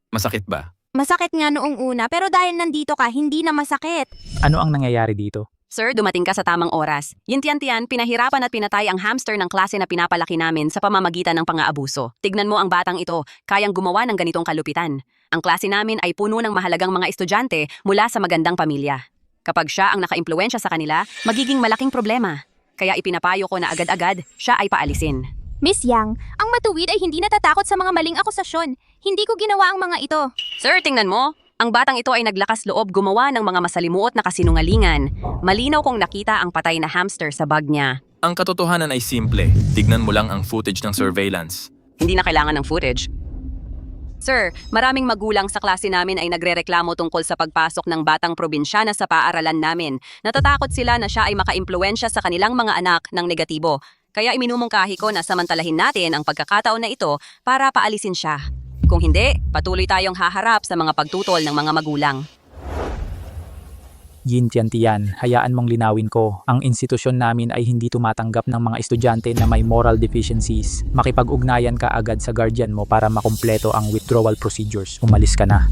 S1: Masakit ba?
S6: Masakit nga noong una pero dahil nandito ka, hindi na masakit.
S5: Ano ang nangyayari dito?
S12: Sir, dumating ka sa tamang oras. Yin Tian-Tian, pinahirapan at pinatay ang hamster ng klase na pinapalaki namin sa pamamagitan ng pang-aabuso. Tignan mo ang batang ito, kayang gumawa ng ganitong kalupitan. Ang klase namin ay puno ng mahalagang mga estudyante mula sa magandang pamilya. Kapag siya ang nakaimpluwensya sa kanila, magiging malaking problema. Kaya ipinapayo ko na agad-agad, siya ay paalisin.
S6: Miss Yang, ang matuwid ay hindi natatakot sa mga maling akusasyon. Hindi ko ginawa ang mga ito.
S12: Sir, tingnan mo. Ang batang ito ay naglakas loob gumawa ng mga masalimuot na kasinungalingan. Malinaw kong nakita ang patay na hamster sa bag niya.
S1: Ang katotohanan ay simple. Tignan mo lang ang footage ng surveillance.
S12: Hindi na kailangan ng footage. Sir, maraming magulang sa klase namin ay nagrereklamo tungkol sa pagpasok ng batang probinsyana sa paaralan namin. Natatakot sila na siya ay makaimpluwensya sa kanilang mga anak ng negatibo. Kaya iminumungkahi ko na samantalahin natin ang pagkakataon na ito para paalisin siya. Kung hindi, patuloy tayong haharap sa mga pagtutol ng mga magulang.
S5: Yin Tian, hayaan mong linawin ko. Ang institusyon namin ay hindi tumatanggap ng mga estudyante na may moral deficiencies. Makipag-ugnayan ka agad sa guardian mo para makumpleto ang withdrawal procedures. Umalis ka na.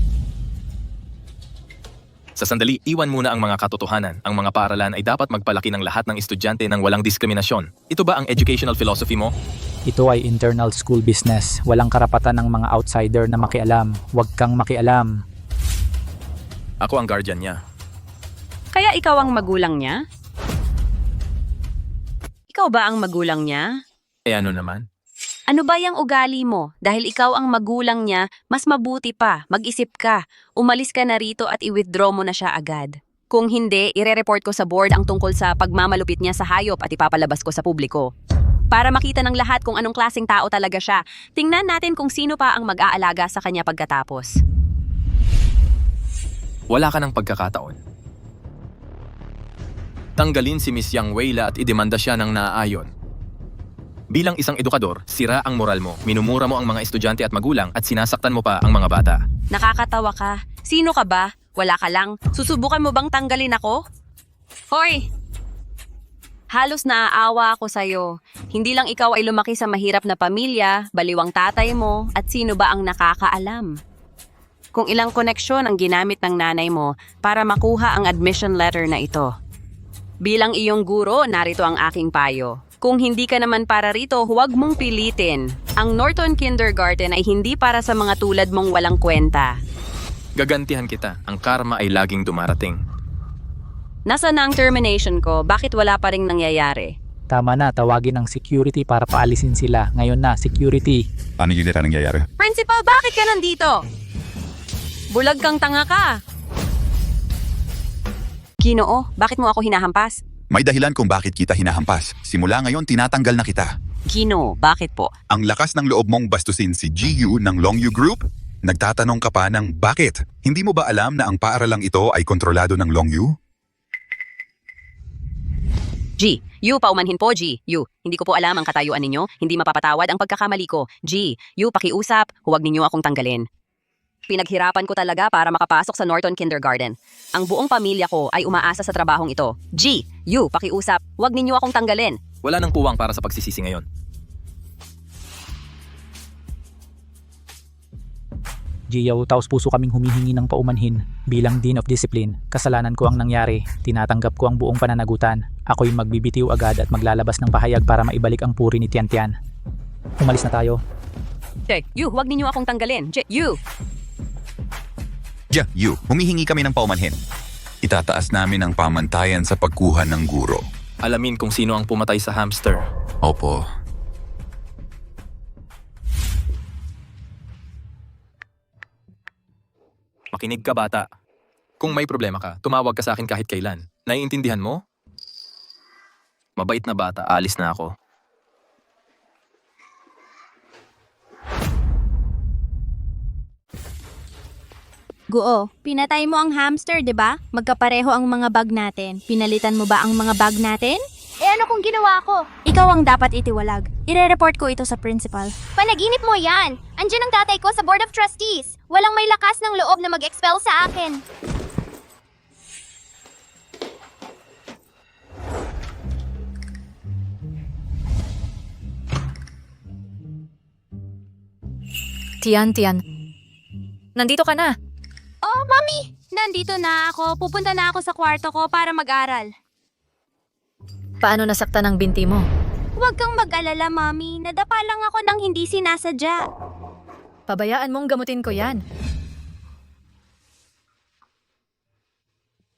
S1: Sa sandali, iwan muna ang mga katotohanan. Ang mga paaralan ay dapat magpalaki ng lahat ng estudyante ng walang diskriminasyon. Ito ba ang educational philosophy mo?
S5: Ito ay internal school business. Walang karapatan ng mga outsider na makialam. Huwag kang makialam.
S1: Ako ang guardian niya.
S12: Kaya ikaw ang magulang niya? Ikaw ba ang magulang niya?
S1: Eh ano naman?
S12: Ano ba yung ugali mo? Dahil ikaw ang magulang niya, mas mabuti pa, mag-isip ka. Umalis ka na rito at i-withdraw mo na siya agad. Kung hindi, ire-report ko sa board ang tungkol sa pagmamalupit niya sa hayop at ipapalabas ko sa publiko. Para makita ng lahat kung anong klaseng tao talaga siya, tingnan natin kung sino pa ang mag-aalaga sa kanya pagkatapos.
S1: Wala ka ng pagkakataon. Tanggalin si Miss Yang Weila at idemanda siya ng naaayon. Bilang isang edukador, sira ang moral mo, minumura mo ang mga estudyante at magulang at sinasaktan mo pa ang mga bata.
S12: Nakakatawa ka. Sino ka ba? Wala ka lang. Susubukan mo bang tanggalin ako? Hoy! Halos naaawa ako sa'yo. Hindi lang ikaw ay lumaki sa mahirap na pamilya, baliwang tatay mo, at sino ba ang nakakaalam? Kung ilang koneksyon ang ginamit ng nanay mo para makuha ang admission letter na ito. Bilang iyong guro, narito ang aking payo. Kung hindi ka naman para rito, huwag mong pilitin. Ang Norton Kindergarten ay hindi para sa mga tulad mong walang kwenta.
S1: Gagantihan kita, ang karma ay laging dumarating.
S12: Nasaan na ang termination ko? Bakit wala pa ring nangyayari?
S5: Tama na, tawagin ng security para paalisin sila. Ngayon na, security.
S7: Ano yun na nangyayari?
S12: Principal, bakit ka nandito? Bulag kang tanga ka. Ginoo, bakit mo ako hinahampas?
S7: May dahilan kung bakit kita hinahampas. Simula ngayon, tinatanggal na kita.
S12: Ginoo, bakit po?
S7: Ang lakas ng loob mong bastusin si GU ng Long U Group? Nagtatanong ka pa ng bakit? Hindi mo ba alam na ang paaralang ito ay kontrolado ng Long U?
S12: G, U, paumanhin po, G. U, hindi ko po alam ang katayuan ninyo. Hindi mapapatawad ang pagkakamali ko. G, U, pakiusap, huwag ninyo akong tanggalin. Pinaghirapan ko talaga para makapasok sa Norton Kindergarten. Ang buong pamilya ko ay umaasa sa trabahong ito. G, U, pakiusap, huwag ninyo akong tanggalin.
S1: Wala nang puwang para sa pagsisisi ngayon.
S5: Giyaw, taos puso kaming humihingi ng paumanhin. Bilang Dean of Discipline, kasalanan ko ang nangyari. Tinatanggap ko ang buong pananagutan. Ako'y magbibitiw agad at maglalabas ng pahayag para maibalik ang puri ni Tian. Umalis na tayo.
S12: J, U, huwag ninyo akong tanggalin. J, U.
S7: GU, humihingi kami ng paumanhin. Itataas namin ang pamantayan sa pagkuha ng guro.
S1: Alamin kung sino ang pumatay sa hamster.
S7: Opo.
S1: Makinig ka, bata. Kung may problema ka, tumawag ka sa akin kahit kailan. Naiintindihan mo? Mabait na bata, alis na ako.
S6: Guo, pinatay mo ang hamster, 'di ba? Magkapareho ang mga bag natin. Pinalitan mo ba ang mga bag natin? Eh ano kung ginawa ko? Ikaw ang dapat itiwalag. Ire-report ko ito sa principal. Panaginip mo yan! Andiyan ang tatay ko sa Board of Trustees. Walang may lakas ng loob na mag-expel sa akin.
S3: Tian. Nandito ka na.
S6: Oh, Mami! Nandito na ako. Pupunta na ako sa kwarto ko para mag-aral.
S3: Paano nasaktan ang binti mo?
S6: Huwag kang mag-alala, Mami. Nadapa lang ako ng hindi sinasadya.
S3: Pabayaan mong gamutin ko yan.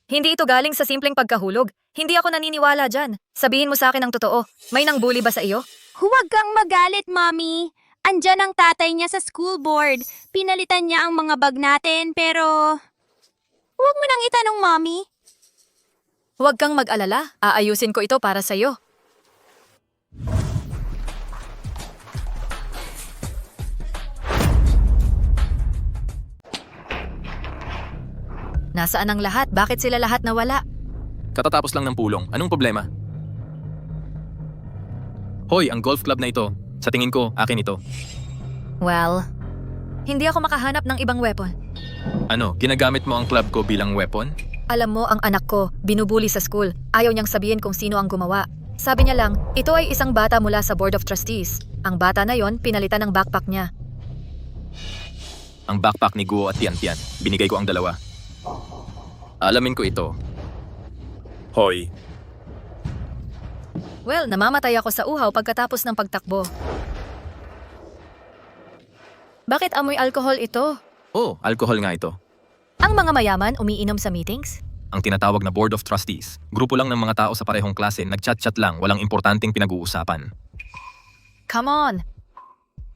S3: Hindi ito galing sa simpleng pagkahulog. Hindi ako naniniwala dyan. Sabihin mo sa akin ang totoo. May nang-bully ba sa iyo?
S6: Huwag kang magalit, Mami. Andyan ang tatay niya sa school board. Pinalitan niya ang mga bag natin, pero... Huwag mo nang itanong, Mami.
S3: Huwag kang mag-alala. Aayusin ko ito para sa iyo. Nasaan ang lahat? Bakit sila lahat nawala?
S1: Katatapos lang ng pulong. Anong problema? Hoy, ang golf club na ito. Sa tingin ko, akin ito.
S3: Well, hindi ako makahanap ng ibang weapon.
S1: Ano, ginagamit mo ang club ko bilang weapon?
S3: Alam mo, ang anak ko, binubuli sa school. Ayaw niyang sabihin kung sino ang gumawa. Sabi niya lang, ito ay isang bata mula sa Board of Trustees. Ang bata na yon, pinalitan ng backpack niya.
S1: Ang backpack ni Guo at Tian Tian. Binigay ko ang dalawa. Alamin ko ito.
S2: Hoy,
S3: Well, namamatay ako sa uhaw pagkatapos ng pagtakbo. Bakit amoy alcohol ito?
S1: Oh, alcohol nga ito.
S3: Ang mga mayaman umiinom sa meetings?
S1: Ang tinatawag na Board of Trustees. Grupo lang ng mga tao sa parehong klase, nagchat-chat lang, walang importanteng pinag-uusapan.
S3: Come on!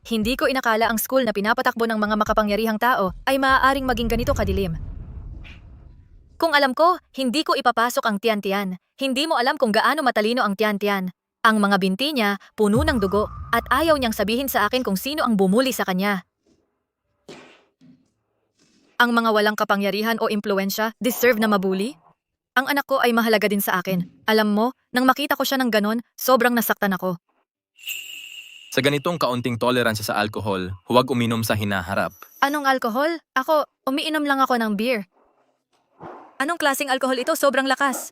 S3: Hindi ko inakala ang school na pinapatakbo ng mga makapangyarihang tao ay maaaring maging ganito kadilim. Kung alam ko, hindi ko ipapasok ang Tian-Tian. Hindi mo alam kung gaano matalino ang Tian-Tian. Ang mga binti niya, puno ng dugo, at ayaw niyang sabihin sa akin kung sino ang bumuli sa kanya. Ang mga walang kapangyarihan o impluensya deserve na mabuli? Ang anak ko ay mahalaga din sa akin. Alam mo, nang makita ko siya ng ganon, sobrang nasaktan ako.
S1: Sa ganitong kaunting toleransya sa alcohol, huwag uminom sa hinaharap.
S3: Anong alkohol? Ako, umiinom lang ako ng beer. Anong klaseng alkohol ito? Sobrang lakas.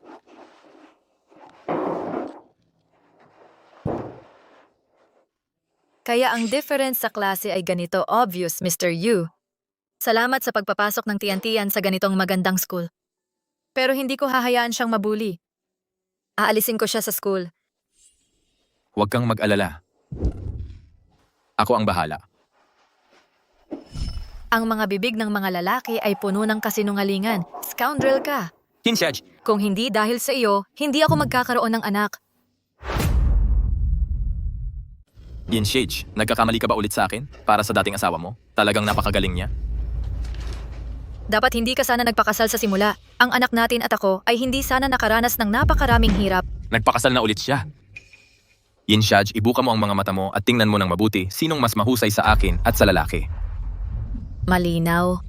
S3: Kaya ang difference sa klase ay ganito obvious, Mr. Yu. Salamat sa pagpapasok ng Tian-Tian sa ganitong magandang school. Pero hindi ko hahayaan siyang mabuli. Aalisin ko siya sa school.
S1: Huwag kang mag-alala. Ako ang bahala.
S3: Ang mga bibig ng mga lalaki ay puno ng kasinungalingan. Scoundrel ka.
S1: Hinshaj!
S3: Kung hindi dahil sa iyo, hindi ako magkakaroon ng anak.
S1: Hinshaj, nagkakamali ka ba ulit sa akin? Para sa dating asawa mo? Talagang napakagaling niya?
S3: Dapat hindi ka sana nagpakasal sa simula. Ang anak natin at ako ay hindi sana nakaranas ng napakaraming hirap.
S1: Nagpakasal na ulit siya. Hinshaj, ibuka mo ang mga mata mo at tingnan mo ng mabuti sinong mas mahusay sa akin at sa lalaki.
S3: Malinaw.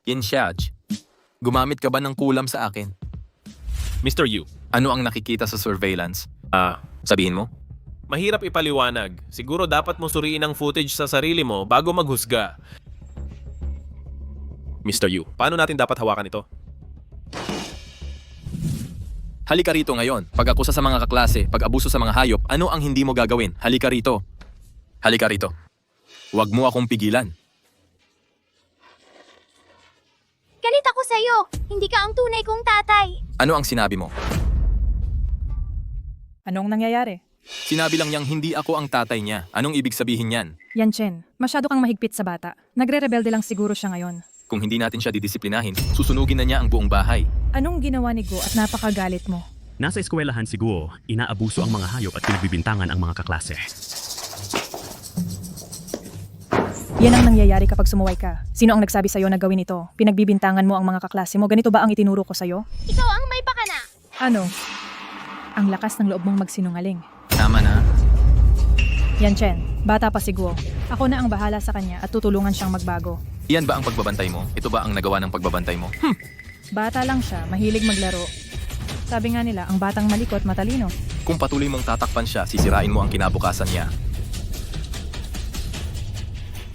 S1: Hinshaj, gumamit ka ba ng kulam sa akin?
S2: Mr. Yu,
S1: Ano ang nakikita sa surveillance? Sabihin mo?
S2: mahirap ipaliwanag. Siguro dapat mo suriin ang footage sa sarili mo bago maghusga. Mr. Yu, paano natin dapat hawakan ito?
S1: Halika rito ngayon. Pag-akusa sa mga kaklase, pag-abuso sa mga hayop, ano ang hindi mo gagawin? Halika rito. Halika rito. Huwag mo akong pigilan.
S6: Galit ako sa'yo. Hindi ka ang tunay kong tatay.
S1: Ano ang sinabi mo?
S4: Anong nangyayari?
S1: Sinabi lang niyang hindi ako ang tatay niya. Anong ibig sabihin niyan?
S4: Yan, Chen. Masyado kang mahigpit sa bata. Nagre-rebelde lang siguro siya ngayon.
S1: Kung hindi natin siya didisiplinahin, susunugin na niya ang buong bahay.
S4: Anong ginawa ni Go at napakagalit mo?
S13: Nasa eskwelahan si Guo, inaabuso ang mga hayop at pinagbibintangan ang mga kaklase.
S4: Yan ang nangyayari kapag sumuway ka. Sino ang nagsabi sa'yo na gawin ito? Pinagbibintangan mo ang mga kaklase mo. Ganito ba ang itinuro ko sa'yo?
S6: Ikaw ang may pakana.
S4: Ano? Ang lakas ng loob mong magsinungaling.
S1: Tama na.
S4: Yan, Chen. Bata pa si Guo. Ako na ang bahala sa kanya at tutulungan siyang magbago.
S1: Iyan ba ang pagbabantay mo? Ito ba ang nagawa ng pagbabantay mo?
S4: Bata lang siya, mahilig maglaro. Sabi nga nila, ang batang malikot matalino.
S1: Kung patuloy mong tatakpan siya, sisirain mo ang kinabukasan niya.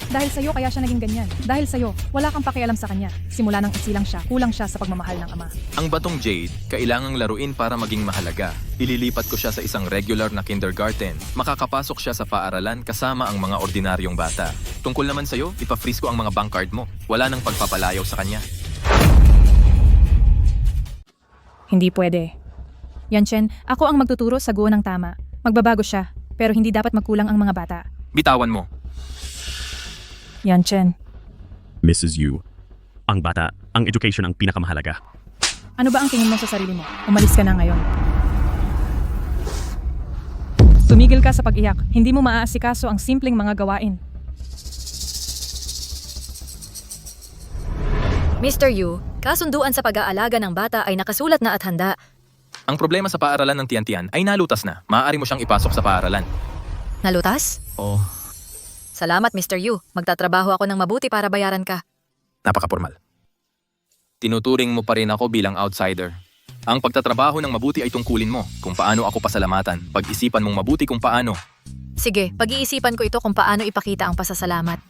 S4: Dahil sa'yo kaya siya naging ganyan. Dahil sa'yo, wala kang pakialam sa kanya. Simula nang isilang siya, kulang siya sa pagmamahal ng ama.
S1: Ang batong Jade, kailangang laruin para maging mahalaga. Ililipat ko siya sa isang regular na kindergarten. Makakapasok siya sa paaralan kasama ang mga ordinaryong bata. Tungkol naman sa'yo, ipa-freeze ko ang mga bank card mo. Wala nang pagpapalayaw sa kanya.
S4: Hindi pwede. Yan, Chen, ako ang magtuturo sa Guo ng tama. Magbabago siya, pero hindi dapat magkulang ang mga bata.
S1: Bitawan mo.
S4: Yan, Chen.
S13: Mrs. Yu, ang bata, ang education ang pinakamahalaga.
S4: Ano ba ang tingin mo sa sarili mo? Umalis ka na ngayon. Tumigil ka sa pag-iyak. Hindi mo maaasikaso ang simpleng mga gawain.
S3: Mr. Yu, kasunduan sa pag-aalaga ng bata ay nakasulat na at handa.
S1: Ang problema sa paaralan ng Tian-Tian ay nalutas na. Maaari mo siyang ipasok sa paaralan.
S3: Nalutas?
S1: Oh,
S3: Salamat, Mr. Yu. Magtatrabaho ako ng mabuti para bayaran ka.
S1: napaka-formal. Tinuturing mo pa rin ako bilang outsider. Ang pagtatrabaho ng mabuti ay tungkulin mo. Kung paano ako pasalamatan, pag-isipan mong mabuti kung paano.
S3: Sige, pag-iisipan ko ito kung paano ipakita ang pasasalamat.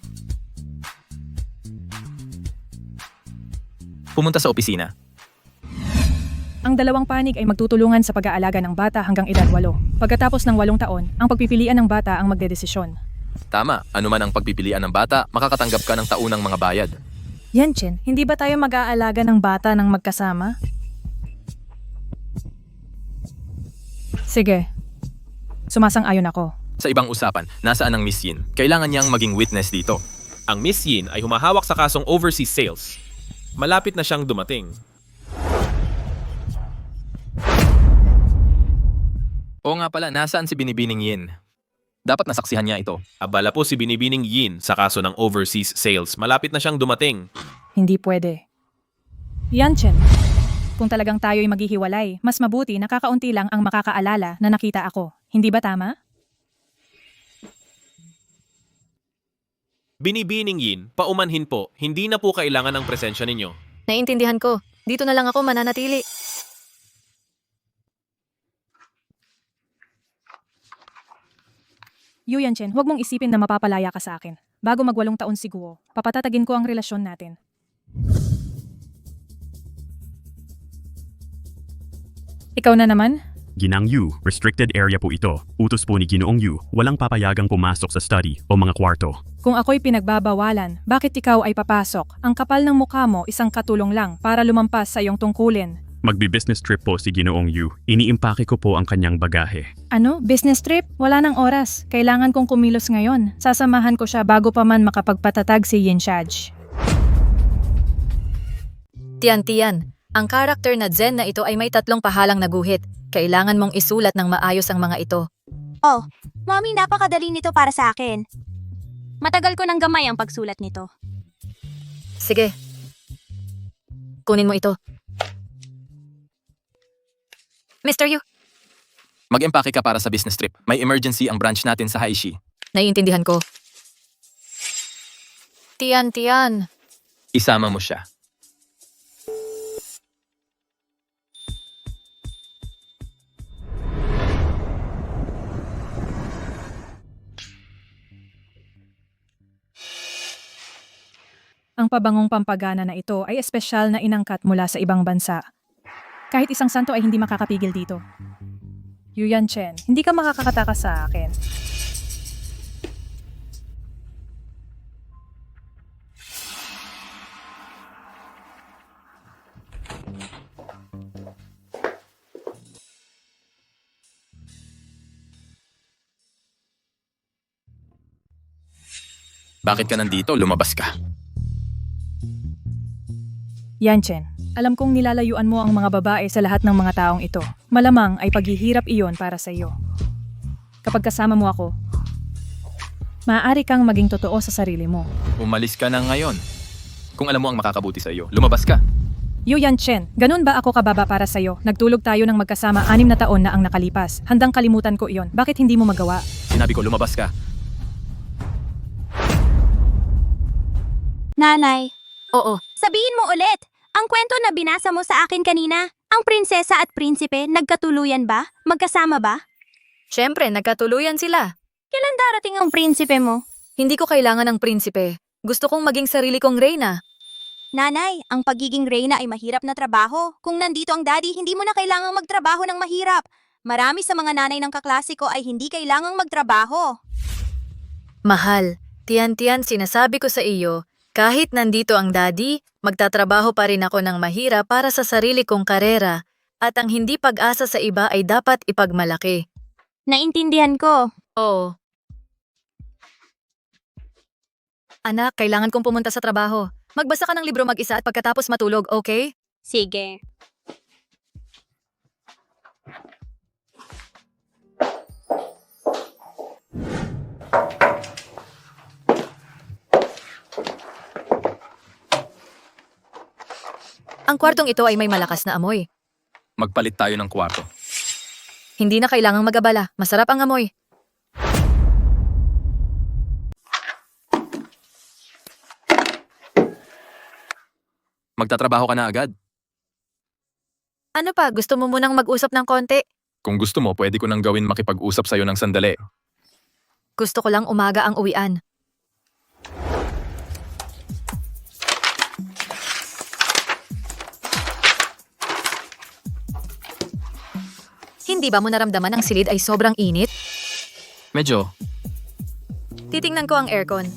S1: Pumunta sa opisina.
S4: Ang dalawang panig ay magtutulungan sa pag-aalaga ng bata hanggang edad 8. Pagkatapos ng 8 taon, ang pagpipilian ng bata ang magdedesisyon.
S1: Tama, anuman ang pagpipilian ng bata, makakatanggap ka ng taunang mga bayad.
S4: Yanchen, hindi ba tayo mag-aalaga ng bata ng magkasama? Sige. Sumasang-ayon ako.
S1: Sa ibang usapan, nasaan ang Miss Yin? Kailangan niyang maging witness dito.
S2: Ang Miss Yin ay humahawak sa kasong overseas sales. Malapit na siyang dumating.
S1: Oo nga pala, nasaan si Binibining Yin? Dapat nasaksihan niya ito.
S2: Abala po si Binibining Yin sa kaso ng overseas sales. Malapit na siyang dumating.
S4: Hindi pwede. Yanchen, kung talagang tayo'y maghihiwalay, mas mabuti na kakaunti lang ang makakaalala na nakita ako. Hindi ba tama?
S2: Binibining Yin, paumanhin po. Hindi na po kailangan ng presensya ninyo.
S3: Naiintindihan ko. Dito na lang ako mananatili.
S4: Yu Yanchen, huwag mong isipin na mapapalaya ka sa akin. Bago mag-8 taon si Guo, papatatagin ko ang relasyon natin. Ikaw na naman?
S13: Ginang Yu, restricted area po ito. Utos po ni Ginoong Yu, walang papayagang pumasok sa study o mga kwarto.
S4: Kung ako'y pinagbabawalan, bakit ikaw ay papasok? Ang kapal ng mukha mo, isang katulong lang para lumampas sa iyong tungkulin.
S13: Magbi-business trip po si Ginoong Yu. Iniimpake ko po ang kanyang bagahe.
S4: Ano? Business trip? Wala nang oras. Kailangan kong kumilos ngayon. Sasamahan ko siya bago pa man makapagpatatag si Yin Shaj.
S3: Tiyan, ang karakter na Zen na ito ay may 3 pahalang na guhit. Kailangan mong isulat ng maayos ang mga ito.
S6: Oh, Mommy, napakadali nito para sa akin. Matagal ko nang gamay ang pagsulat nito.
S3: Sige. Kunin mo ito. Mr. Yu,
S1: Mag-empake ka para sa business trip. May emergency ang branch natin sa Haishi.
S3: naiintindihan ko. Tiyan.
S1: Isama mo siya.
S4: Ang pabangong pampagana na ito ay espesyal na inangkat mula sa ibang bansa. Kahit isang santo ay hindi makakapigil dito. Yu Yanchen, hindi ka makakatakas sa akin.
S1: Bakit ka nandito? Lumabas ka.
S4: Yanchen, alam kong nilalayuan mo ang mga babae sa lahat ng mga taong ito. Malamang ay paghihirap iyon para sa iyo. Kapag kasama mo ako, maaari kang maging totoo sa sarili mo.
S1: Umalis ka na ngayon. Kung alam mo ang makakabuti sa iyo, lumabas ka.
S4: Yu Yanchen, ganun ba ako kababa para sa iyo? Nagtulog tayo ng magkasama 6 na taon na ang nakalipas. Handang kalimutan ko iyon. Bakit hindi mo magawa?
S1: Sinabi ko, lumabas ka.
S6: Nanay,
S3: Oo,
S6: sabihin mo ulit, ang kwento na binasa mo sa akin kanina, ang prinsesa at prinsipe, nagkatuluyan ba? Magkasama ba?
S3: syempre nagkatuluyan sila.
S6: Kailan darating ang prinsipe mo?
S3: Hindi ko kailangan ng prinsipe. Gusto kong maging sarili kong reyna.
S6: Nanay, ang pagiging reyna ay mahirap na trabaho. Kung nandito ang daddy, hindi mo na kailangang magtrabaho ng mahirap. Marami sa mga nanay ng kaklase ko ay hindi kailangang magtrabaho.
S3: Mahal, tiyan, sinasabi ko sa iyo, kahit nandito ang daddy, magtatrabaho pa rin ako ng mahirap para sa sarili kong karera, at ang hindi pag-asa sa iba ay dapat ipagmalaki.
S6: Naintindihan ko.
S3: Oo. Anak, kailangan kong pumunta sa trabaho. Magbasa ka ng libro mag-isa at pagkatapos matulog, okay?
S6: Sige.
S3: Ang kwartong ito ay may malakas na amoy.
S1: Magpalit tayo ng kwarto.
S3: Hindi na kailangang mag-abala. Masarap ang amoy.
S1: Magtatrabaho ka na agad.
S3: Ano pa, gusto mo munang mag-usap ng konti?
S1: Kung gusto mo, pwede ko nang gawin makipag-usap sa'yo ng sandali.
S3: Gusto ko lang umaga ang uwian. Hindi ba mo naramdaman ang silid ay sobrang init?
S1: Medyo.
S3: Titingnan ko ang aircon.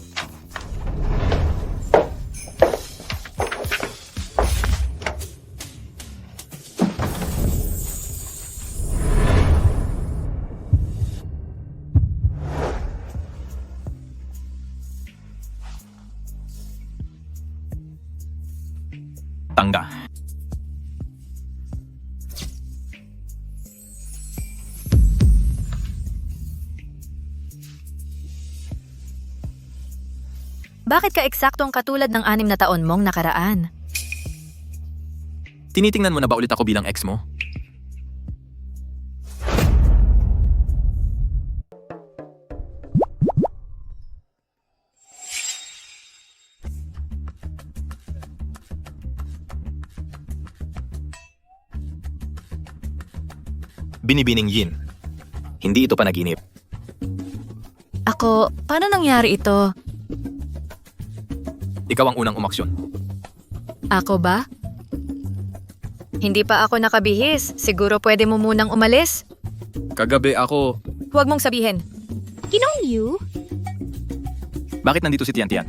S1: Tangga.
S3: Bakit ka eksaktong katulad ng 6 na taon mong nakaraan?
S1: Tinitingnan mo na ba ulit ako bilang ex mo? Binibining Yin. Hindi ito panaginip.
S3: Ako, paano nangyari ito?
S1: Ikaw ang unang umaksyon.
S3: Ako ba? Hindi pa ako nakabihis. Siguro pwede mo munang umalis?
S1: Kagabi ako...
S3: Huwag mong sabihin.
S6: Ginong Yu?
S1: Bakit nandito si Tian Tian?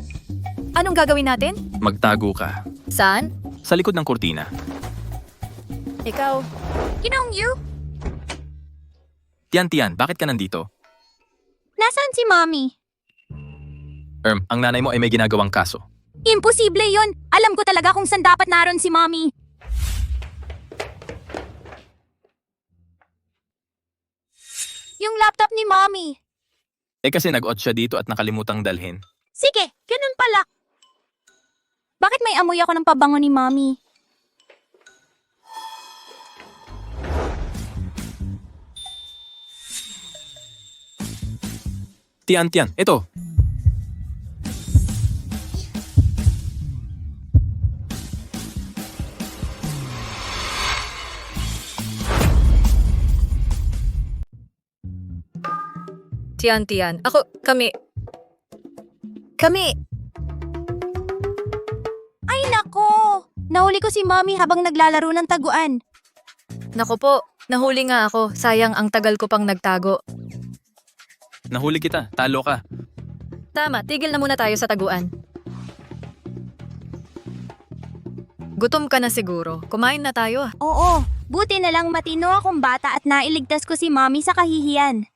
S3: Anong gagawin natin?
S1: Magtago ka.
S3: Saan?
S1: Sa likod ng kurtina.
S3: Ikaw.
S6: Ginong Yu?
S1: Tian Tian, bakit ka nandito?
S6: Nasaan si Mommy?
S1: Ang nanay mo ay may ginagawang kaso.
S6: Imposible yon. Alam ko talaga kung saan dapat naroon si Mommy. Yung laptop ni Mommy.
S1: Kasi nag-out siya dito at nakalimutang dalhin.
S6: Sige, ganun pala. Bakit may amoy ako ng pabango ni Mommy?
S1: Tian Tian, ito.
S3: Tian. Kami.
S6: Ay nako! Nahuli ko si Mommy habang naglalaro ng taguan.
S3: Naku po, nahuli nga ako. Sayang ang tagal ko pang nagtago.
S1: Nahuli kita, talo ka.
S3: Tama, tigil na muna tayo sa taguan. Gutom ka na siguro. Kumain na tayo.
S6: Oo, buti na lang matino akong bata at nailigtas ko si Mommy sa kahihiyan.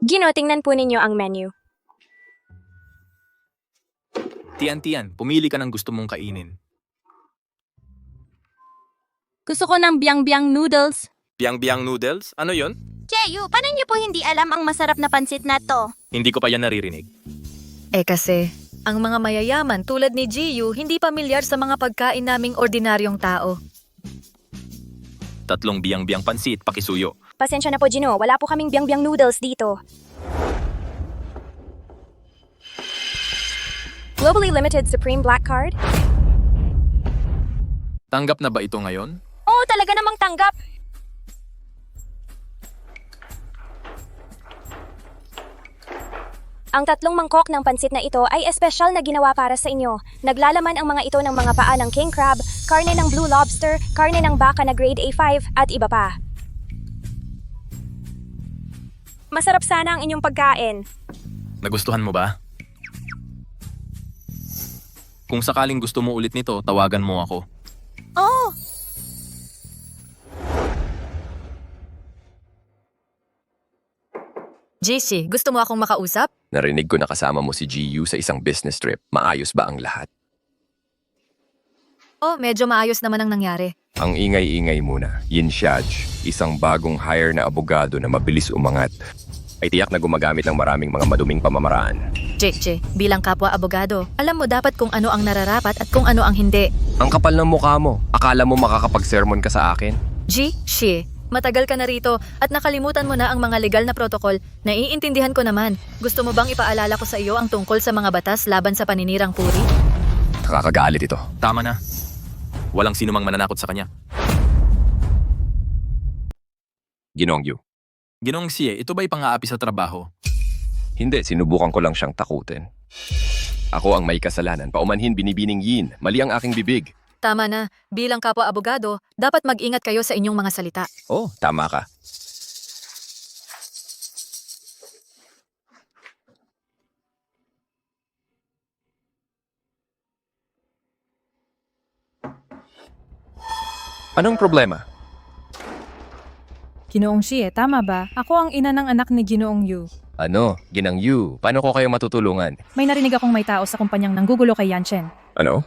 S10: Gino, tingnan po ninyo ang menu.
S1: Tian, pumili ka ng gusto mong kainin.
S6: Gusto ko ng biang-biang noodles.
S1: Biang-biang noodles? Ano yon?
S6: Cheyu, paano niyo po hindi alam ang masarap na pansit na to?
S1: Hindi ko pa yan naririnig.
S3: Kasi, ang mga mayayaman tulad ni Jiyu hindi pamilyar sa mga pagkain naming ordinaryong tao.
S1: 3 biang-biang pansit, pakisuyo.
S10: Pasensya na po, Gino. Wala po kaming biang-biang noodles dito. Globally limited Supreme Black Card?
S1: Tanggap na ba ito ngayon?
S10: Oo, talaga namang tanggap. Ang 3 mangkok ng pansit na ito ay espesyal na ginawa para sa inyo. Naglalaman ang mga ito ng mga paa ng king crab, karne ng blue lobster, karne ng baka na grade A5 at iba pa. Masarap sana ang inyong pagkain.
S1: Nagustuhan mo ba? Kung sakaling gusto mo ulit nito, tawagan mo ako.
S6: Oo!
S3: JC, gusto mo akong makausap?
S8: Narinig ko na kasama mo si GU sa isang business trip. Maayos ba ang lahat?
S3: Medyo maayos naman ang nangyari.
S8: Ang ingay-ingay muna. Yin Xiaj, isang bagong hire na abogado na mabilis umangat. Ay tiyak na gumagamit ng maraming mga maduming pamamaraan.
S3: JC, bilang kapwa abogado, alam mo dapat kung ano ang nararapat at kung ano ang hindi.
S8: Ang kapal ng mukha mo. Akala mo makakapag-sermon ka sa akin?
S3: Shi, matagal ka na rito at nakalimutan mo na ang mga legal na protokol. Naiintindihan ko naman. Gusto mo bang ipaalala ko sa iyo ang tungkol sa mga batas laban sa paninirang puri?
S8: Nakakagalit ito.
S1: Tama na. Walang sinumang mananakot sa kanya.
S8: Ginong Yu.
S1: Ginoong Xie, ito ba'y pang-aapi sa trabaho?
S8: Hindi, sinubukan ko lang siyang takutin. Ako ang may kasalanan. Paumanhin binibining Yin. Mali ang aking bibig.
S3: Tama na, bilang kapwa abogado, dapat mag-ingat kayo sa inyong mga salita.
S8: Oh, tama ka. Anong problema?
S4: Ginoong Xie, tama ba? Ako ang ina ng anak ni Ginoong Yu.
S8: Ano? Ginang Yu, paano ko kayo matutulungan?
S4: May narinig akong may tao sa kumpanyang nanggugulo kay Yanchen.
S8: Ano?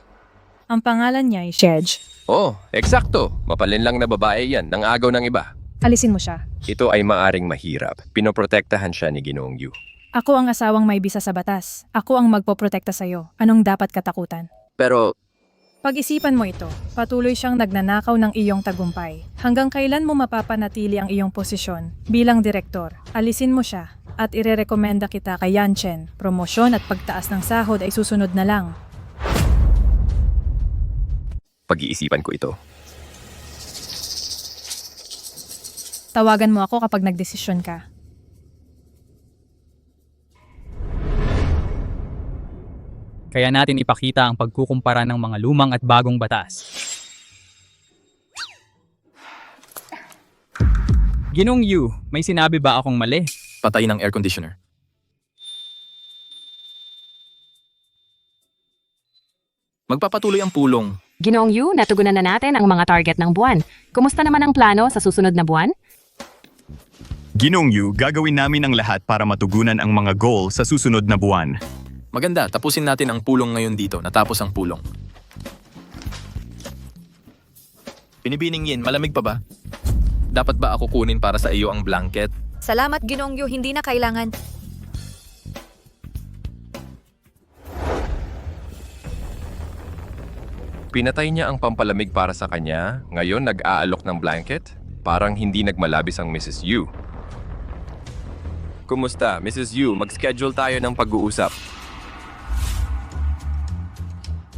S4: Ang pangalan niya ay Shej.
S8: Oh, eksakto. Mapalin lang na babae yan, nang agaw ng iba.
S4: Alisin mo siya.
S8: Ito ay maaring mahirap. Pinoprotektahan siya ni Ginoong Yu.
S4: Ako ang asawang may bisa sa batas. Ako ang magpoprotekta sa'yo. Anong dapat katakutan?
S8: Pero,
S4: Pag-isipan mo ito, patuloy siyang nagnanakaw ng iyong tagumpay. Hanggang kailan mo mapapanatili ang iyong posisyon bilang direktor? Alisin mo siya at irerekomenda kita kay Yanchen. Promosyon at pagtaas ng sahod ay susunod na lang.
S8: pag-iisipan ko ito.
S4: Tawagan mo ako kapag nagdesisyon ka.
S5: Kaya natin ipakita ang pagkukumpara ng mga lumang at bagong batas. Ginong Yu, may sinabi ba akong mali?
S1: Patay ng air conditioner. Magpapatuloy ang pulong.
S12: Ginoong Yu, natugunan na natin ang mga target ng buwan. Kumusta naman ang plano sa susunod na buwan?
S13: Ginong Yu, gagawin namin ang lahat para matugunan ang mga goal sa susunod na buwan.
S1: Maganda, tapusin natin ang pulong ngayon dito. Natapos ang pulong. Binibining Yin, malamig pa ba? Dapat ba ako kunin para sa iyo ang blanket?
S3: Salamat, Ginoong Yu, hindi na kailangan.
S8: Pinatay niya ang pampalamig para sa kanya, ngayon nag-aalok ng blanket? Parang hindi nagmalabis ang Mrs. Yu. Kumusta, Mrs. Yu? Mag-schedule tayo ng pag-uusap.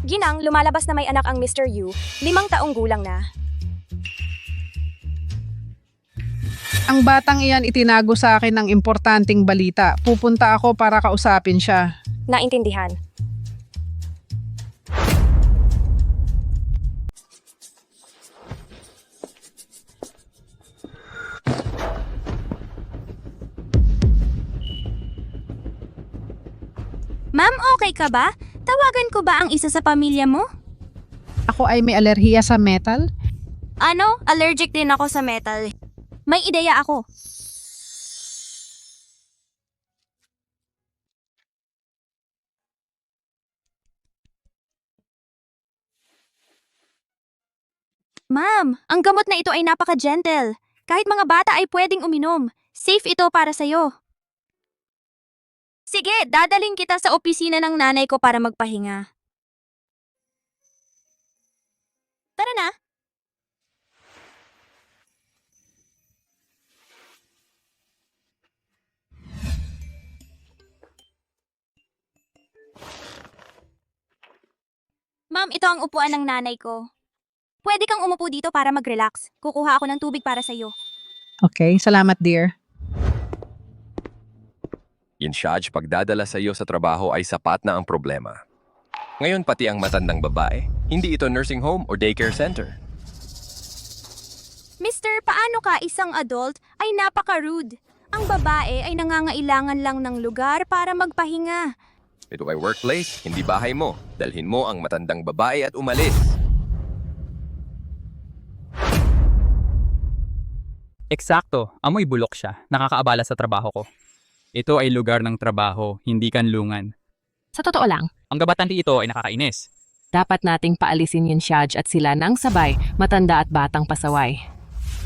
S10: Ginang, lumalabas na may anak ang Mr. Yu, 5 taong gulang na.
S14: Ang batang iyan itinago sa akin ng importanteng balita. Pupunta ako para kausapin siya.
S10: Naintindihan.
S6: Ma'am, okay ka ba? Tawagan ko ba ang isa sa pamilya mo?
S14: Ako ay may alerhiya sa metal.
S6: Ano? Allergic din ako sa metal. May ideya ako. Ma'am, ang gamot na ito ay napaka-gentle. Kahit mga bata ay pwedeng uminom. Safe ito para sa'yo. Sige, dadaling kita sa opisina ng nanay ko para magpahinga. Tara na. Ma'am, ito ang upuan ng nanay ko. Pwede kang umupo dito para mag-relax. Kukuha ako ng tubig para sa'yo.
S14: Okay, salamat dear.
S8: In charge, pagdadala sa iyo sa trabaho ay sapat na ang problema. Ngayon pati ang matandang babae, hindi ito nursing home or daycare center.
S6: Mister, paano ka isang adult ay napaka-rude? Ang babae ay nangangailangan lang ng lugar para magpahinga.
S8: Ito ay workplace, hindi bahay mo. Dalhin mo ang matandang babae at umalis.
S5: Eksakto, amoy bulok siya. Nakakaabala sa trabaho ko. Ito ay lugar ng trabaho, hindi kanlungan.
S12: Sa totoo lang,
S5: Ang gabatang ito ay nakakainis.
S12: dapat nating paalisin yung Shaj at sila ng sabay, matanda at batang pasaway.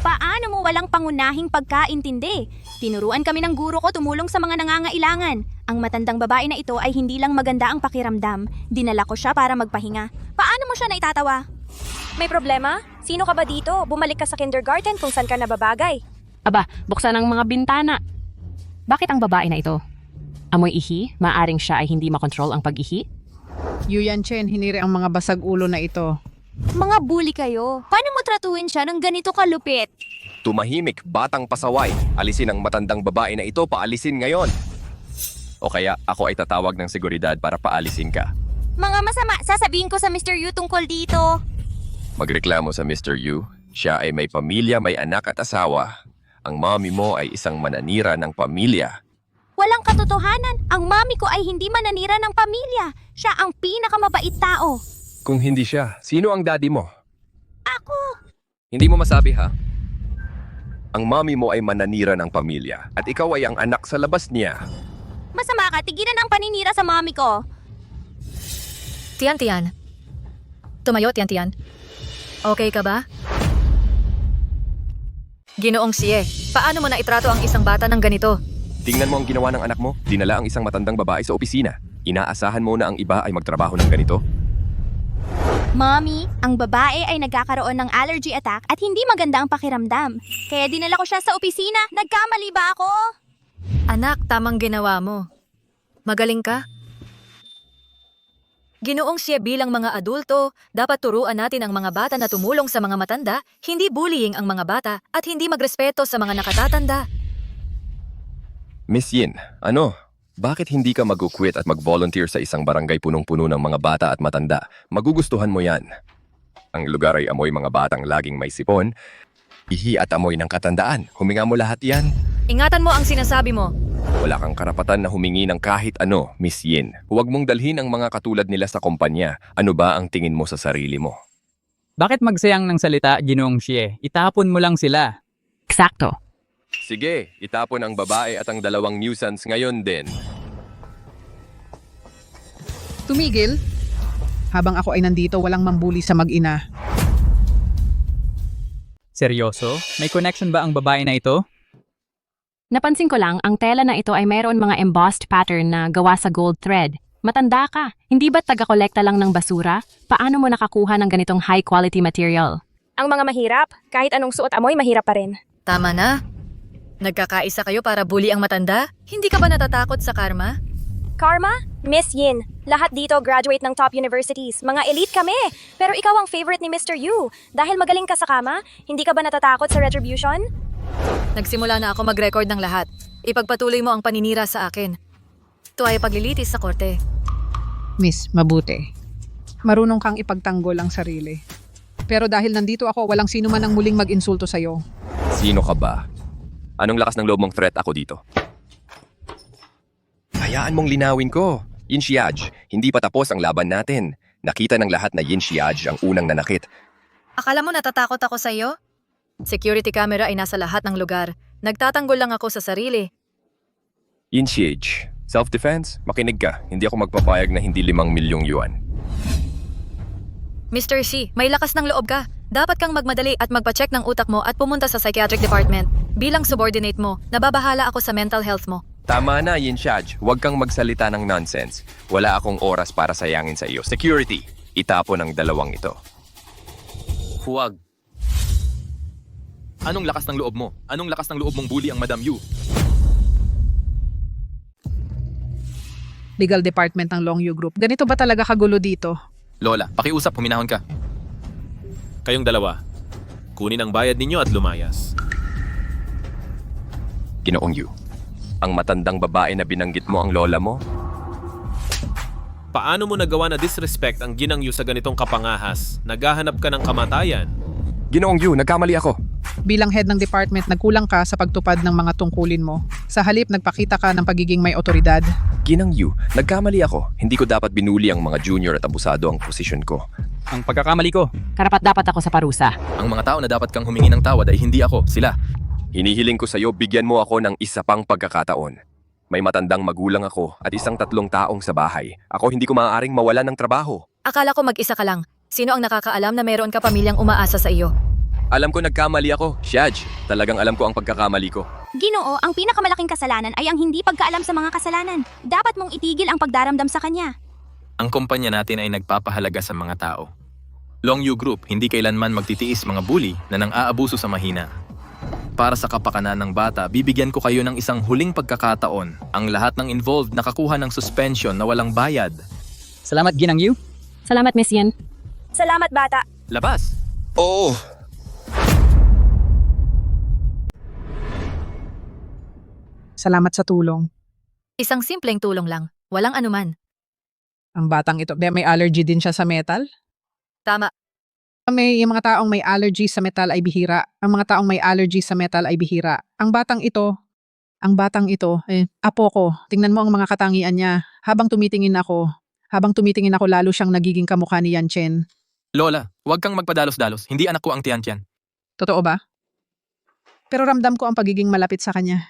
S6: Paano mo walang pangunahing pagkaintindi? Tinuruan kami ng guro ko tumulong sa mga nangangailangan. Ang matandang babae na ito ay hindi lang maganda ang pakiramdam. Dinala ko siya para magpahinga. Paano mo siya naitatawa?
S10: May problema? Sino ka ba dito? Bumalik ka sa kindergarten kung saan ka nababagay.
S12: Aba, buksan ang mga bintana. Bakit ang babae na ito? Amoy ihi? Maaring siya ay hindi makontrol ang pag-ihi?
S14: Yu Yanchen, hiniri ang mga basag ulo na ito.
S6: Mga bully kayo. Paano mo tratuhin siya ng ganito kalupit?
S8: Tumahimik, batang pasaway. Alisin ang matandang babae na ito, paalisin ngayon. O kaya ako ay tatawag ng seguridad para paalisin ka.
S6: Mga masama, sasabihin ko sa Mr. Yu tungkol dito.
S8: Magreklamo sa Mr. Yu. Siya ay may pamilya, may anak at asawa. Ang mommy mo ay isang mananira ng pamilya.
S6: Walang katotohanan. Ang mami ko ay hindi mananira ng pamilya. Siya ang pinakamabait tao.
S8: Kung hindi siya, sino ang daddy mo?
S6: Ako!
S8: Hindi mo masabi ha? Ang mommy mo ay mananira ng pamilya at ikaw ay ang anak sa labas niya.
S6: Masama ka, tigilan ang paninira sa mami ko.
S3: Tian. Tumayo, Tian. Okay ka ba? Ginoong Xie, paano mo na itrato ang isang bata ng ganito?
S8: Tingnan mo ang ginawa ng anak mo. Dinala ang isang matandang babae sa opisina. Inaasahan mo na ang iba ay magtrabaho ng ganito?
S6: Mommy, ang babae ay nagkakaroon ng allergy attack at hindi maganda ang pakiramdam. Kaya dinala ko siya sa opisina. Nagkamali ba ako?
S3: Anak, tamang ginawa mo. Magaling ka? Ginoong Xie, bilang mga adulto, dapat turuan natin ang mga bata na tumulong sa mga matanda, hindi bullying ang mga bata, at hindi magrespeto sa mga nakatatanda.
S8: Miss Yin, ano? Bakit hindi ka mag-quit at mag-volunteer sa isang barangay punong-puno ng mga bata at matanda? Magugustuhan mo yan. Ang lugar ay amoy mga batang laging may sipon, ihi at amoy ng katandaan. Huminga mo lahat yan.
S3: Ingatan mo ang sinasabi mo.
S8: Wala kang karapatan na humingi ng kahit ano, Miss Yin. Huwag mong dalhin ang mga katulad nila sa kumpanya. Ano ba ang tingin mo sa sarili mo?
S5: Bakit magsayang ng salita, Ginoong Xie? Itapon mo lang sila.
S12: Eksakto.
S8: Sige, itapon ang babae at ang dalawang nuisance ngayon din.
S14: Tumigil. Habang ako ay nandito, walang mambuli sa mag-ina.
S5: Seryoso? May connection ba ang babae na ito?
S12: Napansin ko lang, ang tela na ito ay mayroon mga embossed pattern na gawa sa gold thread. Matanda ka. Hindi ba taga-kolekta lang ng basura? Paano mo nakakuha ng ganitong high-quality material?
S10: Ang mga mahirap, kahit anong suot amoy, mahirap pa rin.
S3: Tama na. Nagkakaisa kayo para bully ang matanda? Hindi ka ba natatakot sa karma?
S10: Karma? Miss Yin, lahat dito graduate ng top universities. Mga elite kami. Pero ikaw ang favorite ni Mr. Yu. Dahil magaling ka sa kama, hindi ka ba natatakot sa retribution?
S3: Nagsimula na ako mag-record ng lahat. Ipagpatuloy mo ang paninira sa akin. Ito ay paglilitis sa korte.
S14: Miss, mabuti. Marunong kang ipagtanggol ang sarili. Pero dahil nandito ako, walang sino man ang muling mag-insulto sa'yo.
S8: Sino ka ba? Anong lakas ng loob mong threat ako dito? Hayaan mong linawin ko. Yin Xiaj, hindi pa tapos ang laban natin. Nakita ng lahat na Yin Xiaj ang unang nanakit.
S3: Akala mo natatakot ako sa iyo? Security camera ay nasa lahat ng lugar. Nagtatanggol lang ako sa sarili.
S8: Yin Xiaj, self-defense? Makinig ka. Hindi ako magpapayag na hindi 5 milyong yuan.
S3: Mr. Xi, may lakas ng loob ka. Dapat kang magmadali at magpa-check ng utak mo at pumunta sa psychiatric department. Bilang subordinate mo, nababahala ako sa mental health mo.
S8: Tama na, Yin Xiaj. Huwag kang magsalita ng nonsense. Wala akong oras para sayangin sa iyo. Security, itapon ang dalawang ito.
S1: Huwag. Anong lakas ng loob mo? Anong lakas ng loob mong bully ang Madam Yu?
S14: Legal department ng Long Yu Group. Ganito ba talaga kagulo dito?
S1: Lola, pakiusap, huminahon ka.
S2: Kayong dalawa, kunin ang bayad ninyo at lumayas.
S8: Ginoong Yu, ang matandang babae na binanggit mo ang lola mo?
S2: Paano mo nagawa na disrespect ang Ginang Yu sa ganitong kapangahas? Naghahanap ka ng kamatayan.
S8: Ginoong Yu, nagkamali ako.
S14: Bilang head ng department, nagkulang ka sa pagtupad ng mga tungkulin mo. Sa halip, nagpakita ka ng pagiging may otoridad.
S8: Ginang Yu, nagkamali ako. Hindi ko dapat binuli ang mga junior at abusado ang posisyon ko.
S5: Ang pagkakamali ko.
S12: Karapat-dapat ako sa parusa.
S1: Ang mga tao na dapat kang humingi ng tawad ay hindi ako, sila.
S8: Hinihiling ko sa iyo, bigyan mo ako ng isa pang pagkakataon. May matandang magulang ako at isang 3 taong sa bahay. Ako hindi ko maaaring mawalan ng trabaho.
S3: Akala ko mag-isa ka lang. Sino ang nakakaalam na meron ka pamilyang umaasa sa iyo?
S8: Alam ko nagkamali ako, Xiaj. Talagang alam ko ang pagkakamali ko.
S6: Ginoo, ang pinakamalaking kasalanan ay ang hindi pagkaalam sa mga kasalanan. Dapat mong itigil ang pagdaramdam sa kanya.
S1: Ang kumpanya natin ay nagpapahalaga sa mga tao. Long Yu Group, hindi kailanman magtitiis mga bully na nang-aabuso sa mahina. Para sa kapakanan ng bata, bibigyan ko kayo ng isang huling pagkakataon. Ang lahat ng involved nakakuha ng suspension na walang bayad.
S5: Salamat, Ginang Yu.
S12: Salamat, Miss Yin.
S10: Salamat, bata.
S1: Labas!
S8: Oo.
S14: Salamat sa tulong.
S3: Isang simpleng tulong lang. Walang anuman.
S14: Ang batang ito, may allergy din siya sa metal?
S3: Tama.
S14: Yung mga taong may allergy sa metal ay bihira. Ang mga taong may allergy sa metal ay bihira. Ang batang ito, apo ko. Tingnan mo ang mga katangian niya. Habang tumitingin ako, lalo siyang nagiging kamukha ni Yan Chen.
S1: Lola, huwag kang magpadalos-dalos. Hindi anak ko ang Tian-Tian.
S14: Totoo ba? Pero ramdam ko ang pagiging malapit sa kanya.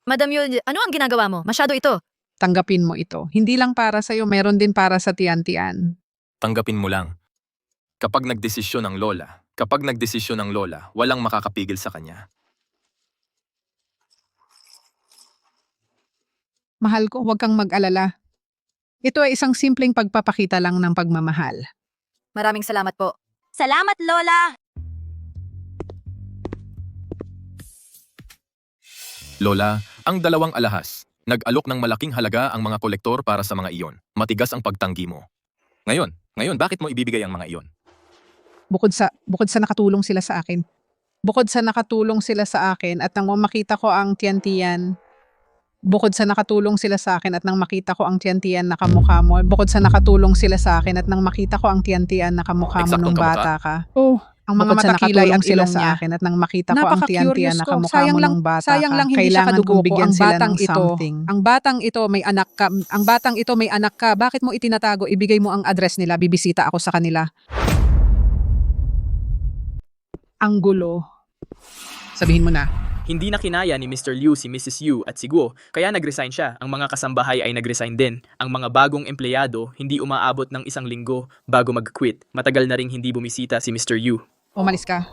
S3: Madam Yu, ano ang ginagawa mo? Masyado ito.
S14: Tanggapin mo ito. Hindi lang para sa'yo, meron din para sa Tian-Tian.
S1: Tanggapin mo lang. Kapag nagdesisyon ang lola, walang makakapigil sa kanya.
S14: Mahal ko, huwag kang mag-alala. Ito ay isang simpleng pagpapakita lang ng pagmamahal.
S3: Maraming salamat po.
S6: Salamat, Lola!
S1: Lola, ang dalawang alahas. Nag-alok ng malaking halaga ang mga kolektor para sa mga iyon. Matigas ang pagtanggi mo. Ngayon, bakit mo ibibigay ang mga iyon?
S14: Bukod sa nakatulong sila sa akin. At nang makita ko ang Tian-Tian na kamukha mo. Nung bata ka. Oh, ang mga matakilay ang ilong niya. At nang makita ko ang Tian-Tian na kamukha mo nung bata ka.
S6: sayang lang hindi
S14: Kailangan
S6: siya kadugo
S14: kong
S6: ko.
S14: bigyan
S6: Ang
S14: sila
S6: batang
S14: ng something. Ang batang ito may anak ka. Bakit mo itinatago? Ibigay mo ang address nila. Bibisita ako sa kanila. Ang gulo. Sabihin mo na.
S11: Hindi na kinaya ni Mr. Liu si Mrs. Yu at si Guo, kaya nag-resign siya. Ang mga kasambahay ay nag-resign din. Ang mga bagong empleyado hindi umaabot ng 1 linggo bago mag-quit. Matagal na ring hindi bumisita si Mr. Yu.
S14: Umalis ka.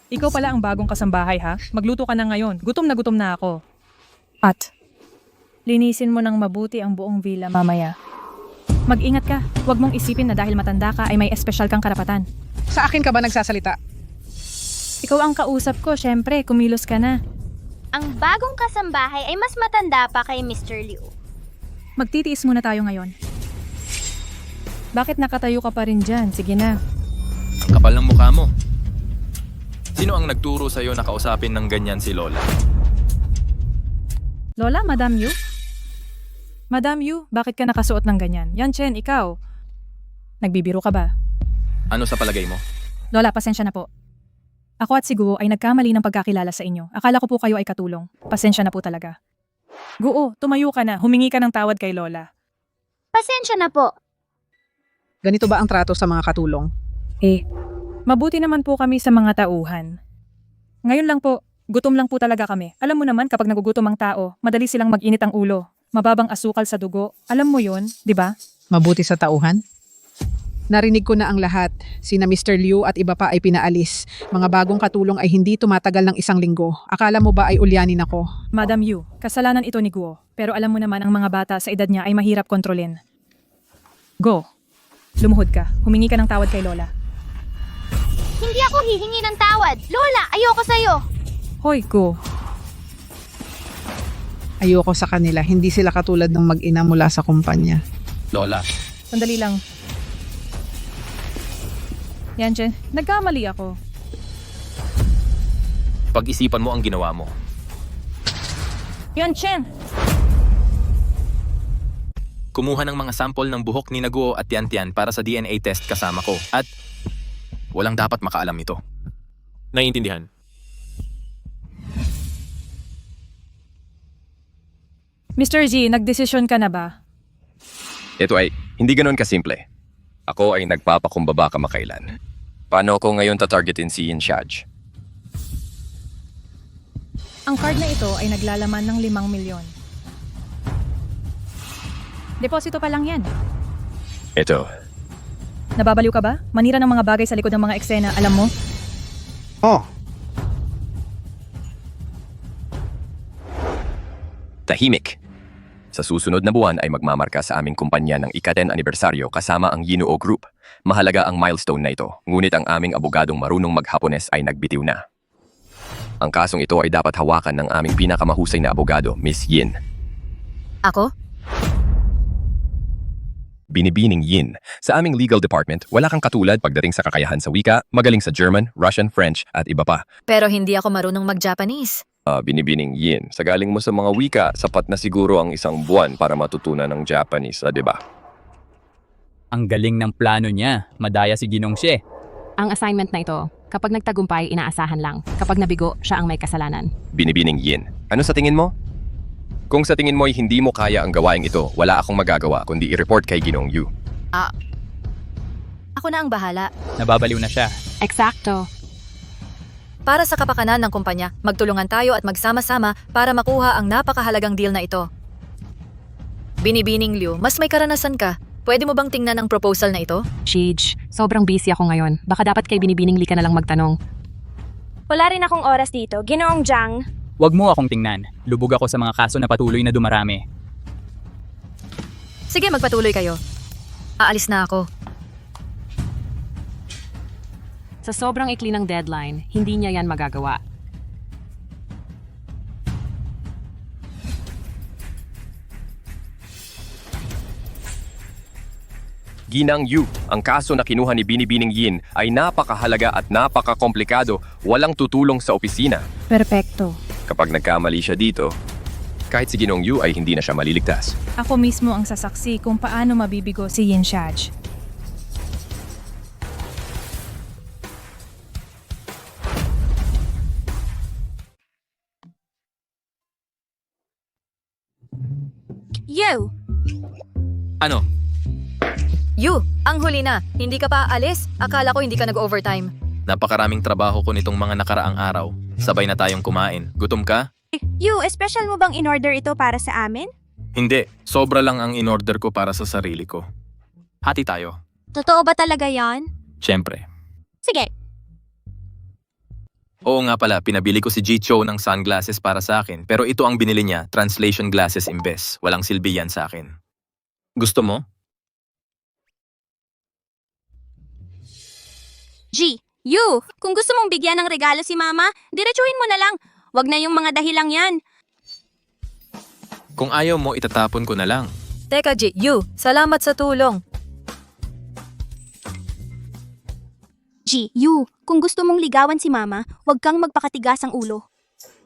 S4: Ikaw pala ang bagong kasambahay ha? Magluto ka na ngayon. Gutom na ako. At linisin mo ng mabuti ang buong villa mamaya. Mag-ingat ka. Huwag mong isipin na dahil matanda ka ay may espesyal kang karapatan.
S14: Sa akin ka ba nagsasalita?
S4: Ikaw ang kausap ko, syempre, kumilos ka na.
S6: Ang bagong kasambahay ay mas matanda pa kay Mr. Liu.
S4: Magtitiis muna tayo ngayon. Bakit nakatayo ka pa rin dyan? Sige na.
S1: Kapal ng mukha mo. Sino ang nagturo sa'yo na kausapin ng ganyan si Lola?
S4: Lola, Madam Yu? Madam Yu, bakit ka nakasuot ng ganyan? Yan, Chen, ikaw. Nagbibiro ka ba?
S1: Ano sa palagay mo?
S4: Lola, pasensya na po. Ako at si Guo ay nagkamali ng pagkakilala sa inyo. Akala ko po kayo ay katulong. Pasensya na po talaga. Guo, tumayo ka na. Humingi ka ng tawad kay Lola.
S6: Pasensya na po.
S14: Ganito ba ang trato sa mga katulong?
S4: Mabuti naman po kami sa mga tauhan. Ngayon lang po, gutom lang po talaga kami. Alam mo naman kapag nagugutom ang tao, madali silang mag-init ang ulo. Mababang asukal sa dugo. Alam mo yun, di ba?
S14: Mabuti sa tauhan? Narinig ko na ang lahat. Sina Mr. Liu at iba pa ay pinaalis. Mga bagong katulong ay hindi tumatagal ng 1 linggo. Akala mo ba ay ulyanin ako?
S4: Madam Yu, kasalanan ito ni Guo. Pero alam mo naman ang mga bata sa edad niya ay mahirap kontrolin. Go. Lumuhod ka. Humingi ka ng tawad kay Lola.
S6: Hindi ako hihingi ng tawad. Lola, ayoko sa'yo.
S4: Hoy, Go.
S14: Ayoko sa kanila. Hindi sila katulad ng mag-ina mula sa kumpanya.
S1: Lola,
S4: Sandali lang. Yan, Chen. Nagkamali ako.
S1: pag-isipan mo ang ginawa mo.
S4: Yan, Chen.
S1: Kumuha ng mga sample ng buhok ni Guo at Tian-Tian para sa DNA test kasama ko. At walang dapat makaalam ito.
S2: Naiintindihan.
S4: Mr. G, nagdesisyon ka na ba?
S8: Ito ay hindi ganoon kasimple. Ako ay nagpapakumbaba kamakailan. Paano ko ngayon tatargetin si Yin Shaj?
S4: Ang card na ito ay naglalaman ng 5 milyon. Deposito pa lang yan.
S8: Ito.
S4: Nababaliw ka ba? Manira ng mga bagay sa likod ng mga eksena, alam mo?
S9: Oh,
S8: Tahimik. Sa susunod na buwan ay magmamarka sa aming kumpanya ng ika-10 anibersaryo kasama ang Yinuo Group. Mahalaga ang milestone na ito, ngunit ang aming abogadong marunong mag-Hapones ay nagbitiw na. Ang kasong ito ay dapat hawakan ng aming pinakamahusay na abogado, Miss Yin.
S3: Ako?
S8: Binibining Yin. Sa aming legal department, wala kang katulad pagdating sa kakayahan sa wika, magaling sa German, Russian, French, at iba pa.
S3: Pero hindi ako marunong mag-Japanese.
S8: Binibining Yin. Sa galing mo sa mga wika, sapat na siguro ang isang buwan para matutunan ng Japanese, di ba?
S11: Ang galing ng plano niya. Madaya si Ginong Xie.
S12: Ang assignment na ito, kapag nagtagumpay, inaasahan lang. Kapag nabigo, siya ang may kasalanan.
S8: Binibining Yin. Ano sa tingin mo? Kung sa tingin mo ay hindi mo kaya ang gawaing ito, wala akong magagawa kundi i-report kay Ginong Yu.
S3: Ako na ang bahala.
S11: Nababaliw na siya.
S12: Eksakto.
S3: Para sa kapakanan ng kumpanya, magtulungan tayo at magsama-sama para makuha ang napakahalagang deal na ito. Binibining Liu, mas may karanasan ka. Pwede mo bang tingnan ang proposal na ito?
S12: Shij, sobrang busy ako ngayon. Baka dapat kay Binibining Li ka na lang magtanong.
S10: Wala rin akong oras dito. Ginoong Jiang.
S11: Huwag mo akong tingnan. Lubog ako sa mga kaso na patuloy na dumarami.
S3: Sige, magpatuloy kayo. Aalis na ako.
S12: Sa sobrang ikli ng deadline, hindi niya yan magagawa.
S8: Ginang Yu, ang kaso na kinuha ni Binibining Yin ay napakahalaga at napakakomplikado, walang tutulong sa opisina.
S4: Perpekto.
S8: Kapag nagkamali siya dito, kahit si Ginong Yu ay hindi na siya maliligtas.
S4: Ako mismo ang sasaksi kung paano mabibigo si Yin Shaj.
S6: Yo!
S1: Ano?
S3: Yu, ang huli na. Hindi ka pa aalis? Akala ko hindi ka nag-overtime.
S1: Napakaraming trabaho ko nitong mga nakaraang araw. Sabay na tayong kumain. Gutom ka?
S6: You, special mo bang in-order ito para sa amin?
S1: Hindi. Sobra lang ang in-order ko para sa sarili ko. Hati tayo.
S6: Totoo ba talaga yan?
S1: Siyempre.
S6: Sige.
S1: Oo nga pala, pinabili ko si Ji Cho ng sunglasses para sa akin. Pero ito ang binili niya, translation glasses imbes. Walang silbi yan sa akin. Gusto mo?
S6: G, you, kung gusto mong bigyan ng regalo si Mama, diretsuhin mo na lang. Wag na yung mga dahilang yan.
S1: Kung ayaw mo, itatapon ko na lang.
S3: Teka, Ji, Yu, salamat sa tulong.
S6: G, you, kung gusto mong ligawan si Mama, wag kang magpakatigas ang ulo.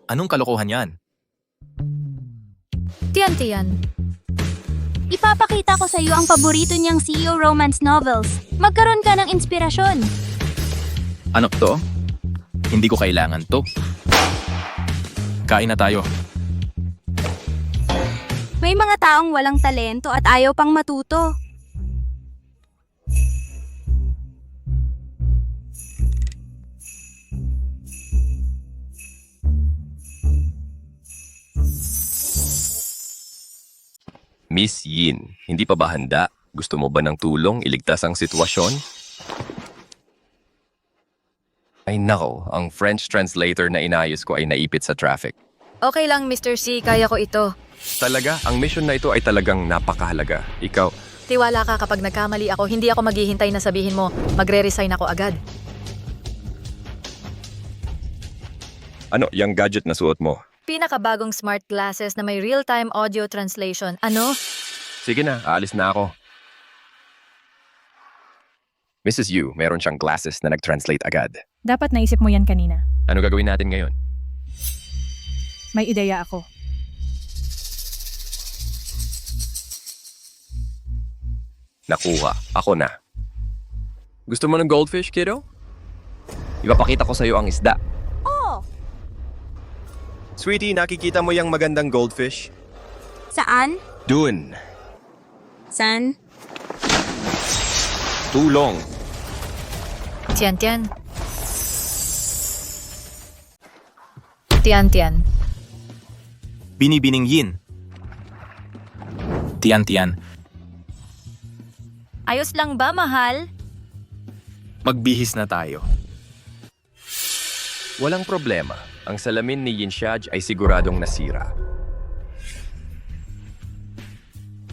S1: Anong kalokohan yan?
S3: Tiyan.
S6: Ipapakita ko sa iyo ang paborito niyang CEO romance novels. Magkaroon ka ng inspirasyon.
S1: Ano to? Hindi ko kailangan to. Kain na tayo.
S6: May mga taong walang talento at ayaw pang matuto.
S8: Miss Yin, hindi pa ba handa? Gusto mo ba ng tulong iligtas ang sitwasyon? Ay nako, ang French translator na inayos ko ay naipit sa traffic.
S3: Okay lang, Mr. C, kaya ko ito.
S8: Talaga, ang mission na ito ay talagang napakahalaga. Ikaw,
S3: Tiwala ka kapag nagkamali ako, hindi ako maghihintay na sabihin mo, magre-resign ako agad.
S8: ano yung gadget na suot mo?
S3: Pinakabagong smart glasses na may real-time audio translation. Ano?
S8: Sige na, aalis na ako. Mrs. Yu, meron siyang glasses na nag-translate agad.
S4: Dapat naisip mo yan kanina.
S8: Ano gagawin natin ngayon?
S4: May ideya ako.
S8: Nakuha. Ako na. Gusto mo ng goldfish, kiddo? Ipapakita ko sa'yo ang isda.
S6: Oh,
S8: Sweetie, nakikita mo yung magandang goldfish?
S6: saan?
S8: Dun.
S6: San?
S8: Tulong.
S3: Tiyan.
S1: Binibining Yin. Tiyan.
S3: Ayos lang ba, mahal?
S1: Magbihis na tayo.
S8: Walang problema. Ang salamin ni Yin Shaj ay siguradong nasira.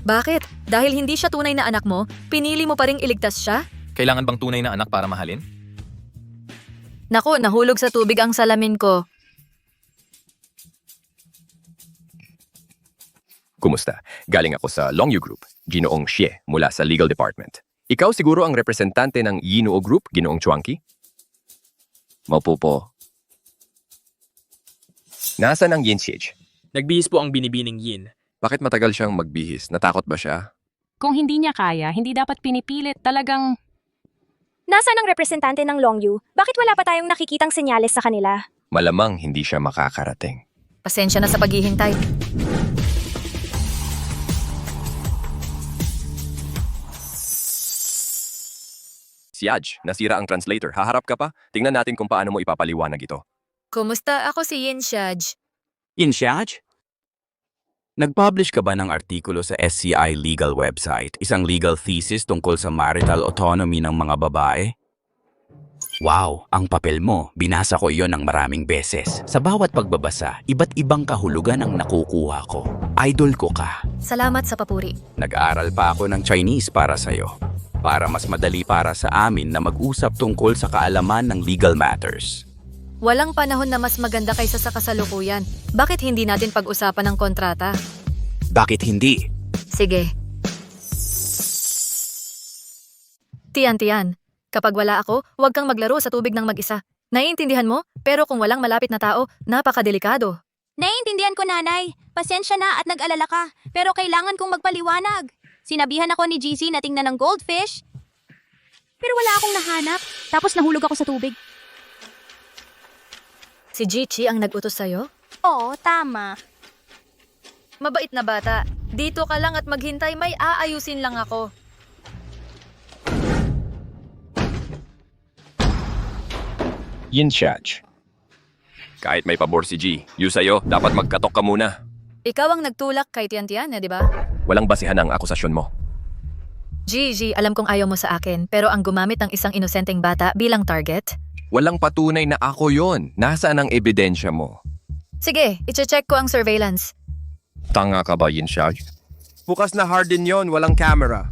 S3: Bakit? Dahil hindi siya tunay na anak mo, pinili mo pa ring iligtas siya?
S1: Kailangan bang tunay na anak para mahalin?
S3: Naku, nahulog sa tubig ang salamin ko.
S8: Kumusta? Galing ako sa Longyu Group, Ginoong Xie mula sa Legal Department. Ikaw siguro ang representante ng Yinuo Group, Ginoong Chuangki? Maupo po. Nasaan ang Yin Siege?
S11: Nagbihis po ang binibining Yin.
S8: Bakit matagal siyang magbihis? Natakot ba siya?
S12: Kung hindi niya kaya, hindi dapat pinipilit. Talagang
S10: Nasaan ang representante ng Longyu? Bakit wala pa tayong nakikitang senyales sa kanila?
S8: Malamang hindi siya makakarating.
S3: Pasensya na sa paghihintay.
S8: Siaj, nasira ang translator. Haharap ka pa? Tingnan natin kung paano mo ipapaliwanag ito.
S3: Kumusta? Ako si Yin Shaj.
S15: Inshaj? Nag-publish ka ba ng artikulo sa SCI Legal website, isang legal thesis tungkol sa marital autonomy ng mga babae? Wow, ang papel mo, binasa ko iyon ng maraming beses. Sa bawat pagbabasa, iba't ibang kahulugan ang nakukuha ko. Idol ko ka.
S3: Salamat sa papuri.
S15: Nag-aaral pa ako ng Chinese para sa'yo. Para mas madali para sa amin na mag-usap tungkol sa kaalaman ng legal matters.
S3: Walang panahon na mas maganda kaysa sa kasalukuyan. Bakit hindi natin pag-usapan ng kontrata?
S15: Bakit hindi?
S3: Sige. Tiyan. Kapag wala ako, huwag kang maglaro sa tubig ng mag-isa. Naiintindihan mo? Pero kung walang malapit na tao, napakadelikado.
S6: Naiintindihan ko, nanay. Pasensya na at nag-alala ka. Pero kailangan kong magpaliwanag. Sinabihan ako ni GC na tingnan ng goldfish. Pero wala akong nahanap. Tapos nahulog ako sa tubig.
S3: Si Jichi ang nag-utos sa'yo?
S6: Oo, tama.
S3: Mabait na bata. Dito ka lang at maghintay, may aayusin lang ako.
S8: Yin Siaj. Kahit may pabor si G, yu sa'yo, dapat magkatok ka muna.
S3: Ikaw ang nagtulak kay Tian, di ba?
S8: Walang basihan ang akusasyon mo.
S3: Gigi, alam kong ayaw mo sa akin, pero ang gumamit ng isang inosenteng bata bilang target?
S8: Walang patunay na ako yon. Nasaan ang ebidensya mo?
S3: Sige, iche-check ko ang surveillance.
S8: Tanga ka ba, Yin Siaj? Bukas na hard din yon, walang camera.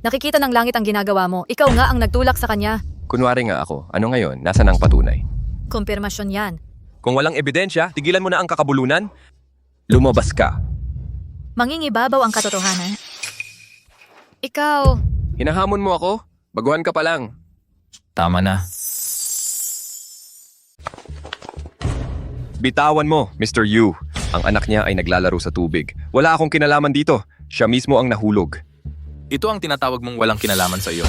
S3: Nakikita ng langit ang ginagawa mo. Ikaw nga ang nagtulak sa kanya.
S8: Kunwari nga ako, ano ngayon? Nasaan ang patunay?
S3: Kumpirmasyon yan.
S8: Kung walang ebidensya, tigilan mo na ang kakabulunan. Lumabas ka.
S3: Mangingibabaw ang katotohanan. Ikaw,
S8: Hinahamon mo ako? Baguhan ka pa lang.
S1: Tama na.
S8: Bitawan mo, Mr. Yu. Ang anak niya ay naglalaro sa tubig. Wala akong kinalaman dito. Siya mismo ang nahulog.
S1: Ito ang tinatawag mong walang kinalaman sa iyo.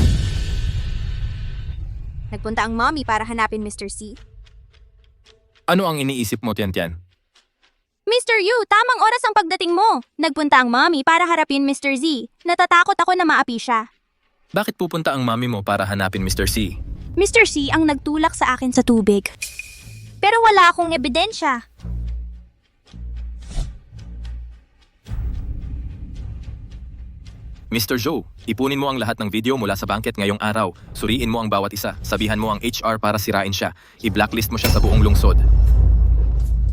S6: Nagpunta ang mommy para hanapin Mr. C.
S1: Ano ang iniisip mo, Tian?
S6: Mr. Yu, tamang oras ang pagdating mo. Nagpunta ang mommy para harapin Mr. Z. Natatakot ako na maapi siya.
S1: Bakit pupunta ang mami mo para hanapin Mr. C?
S6: Mr. C ang nagtulak sa akin sa tubig. Pero wala akong ebidensya.
S1: Mr. Zhou, ipunin mo ang lahat ng video mula sa bangket ngayong araw. Suriin mo ang bawat isa. Sabihan mo ang HR para sirain siya. I-blacklist mo siya sa buong lungsod.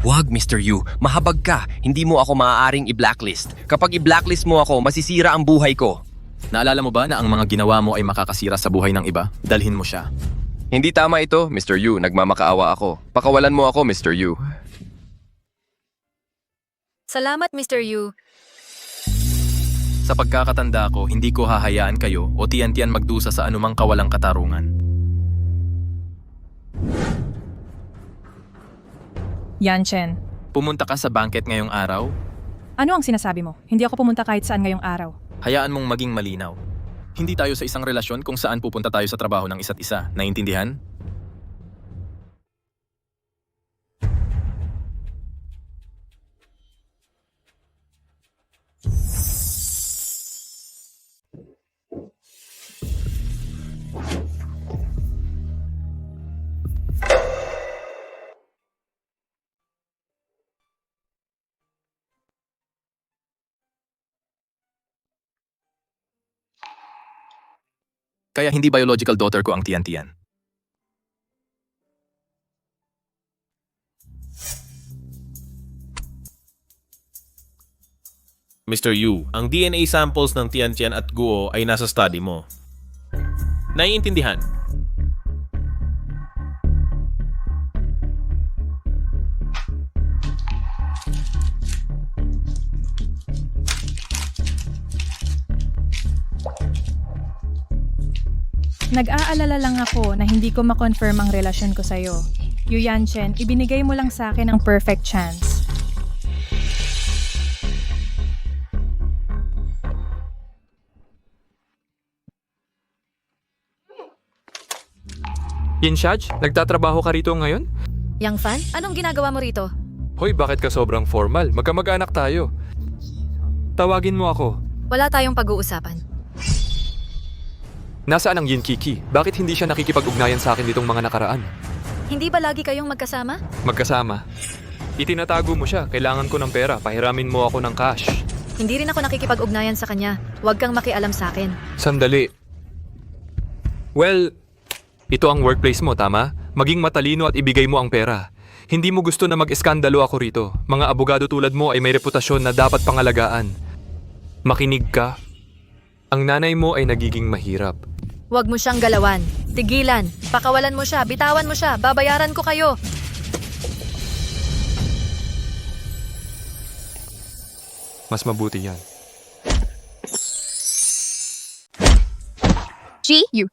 S8: Wag, Mr. Yu. Mahabag ka. Hindi mo ako maaaring i-blacklist. Kapag i-blacklist mo ako, masisira ang buhay ko.
S1: Naalala mo ba na ang mga ginawa mo ay makakasira sa buhay ng iba? Dalhin mo siya.
S8: Hindi tama ito, Mr. Yu. Nagmamakaawa ako. Pakawalan mo ako, Mr. Yu.
S3: salamat Mr. Yu.
S1: Sa pagkakatanda ko, hindi ko hahayaan kayo o Tian magdusa sa anumang kawalang katarungan.
S4: Yanchen,
S1: Pumunta ka sa bangket ngayong araw?
S4: ano ang sinasabi mo? Hindi ako pumunta kahit saan ngayong araw.
S1: Hayaan mong maging malinaw. Hindi tayo sa isang relasyon kung saan pupunta tayo sa trabaho ng isa't isa. Naintindihan? Kaya hindi biological daughter ko ang Tian.
S2: Mr. Yu, ang DNA samples ng Tian at Guo ay nasa study mo. Naiintindihan?
S4: Nag-aalala lang ako na hindi ko ma-confirm ang relasyon ko sa'yo. Yu Yanchen, ibinigay mo lang sa akin ang perfect chance.
S16: Yinshaj, nagtatrabaho ka rito ngayon?
S3: Yang Fan, anong ginagawa mo rito?
S16: Hoy, bakit ka sobrang formal? Magkamag-anak tayo. Tawagin mo ako.
S3: Wala tayong pag-uusapan.
S16: Nasaan ang Yin Kiki? Bakit hindi siya nakikipag-ugnayan sa akin nitong mga nakaraan?
S3: Hindi ba lagi kayong magkasama?
S16: Magkasama. Itinatago mo siya. Kailangan ko ng pera. Pahiramin mo ako ng cash.
S3: Hindi rin ako nakikipag-ugnayan sa kanya. Huwag kang makialam sa akin.
S16: Sandali. Well, ito ang workplace mo, tama? Maging matalino at ibigay mo ang pera. Hindi mo gusto na mag-eskandalo ako rito. Mga abogado tulad mo ay may reputasyon na dapat pangalagaan. Makinig ka. Ang nanay mo ay nagiging mahirap.
S3: Huwag mo siyang galawan. Tigilan. Pakawalan mo siya. Bitawan mo siya. Babayaran ko kayo.
S16: Mas mabuti yan.
S6: G-U.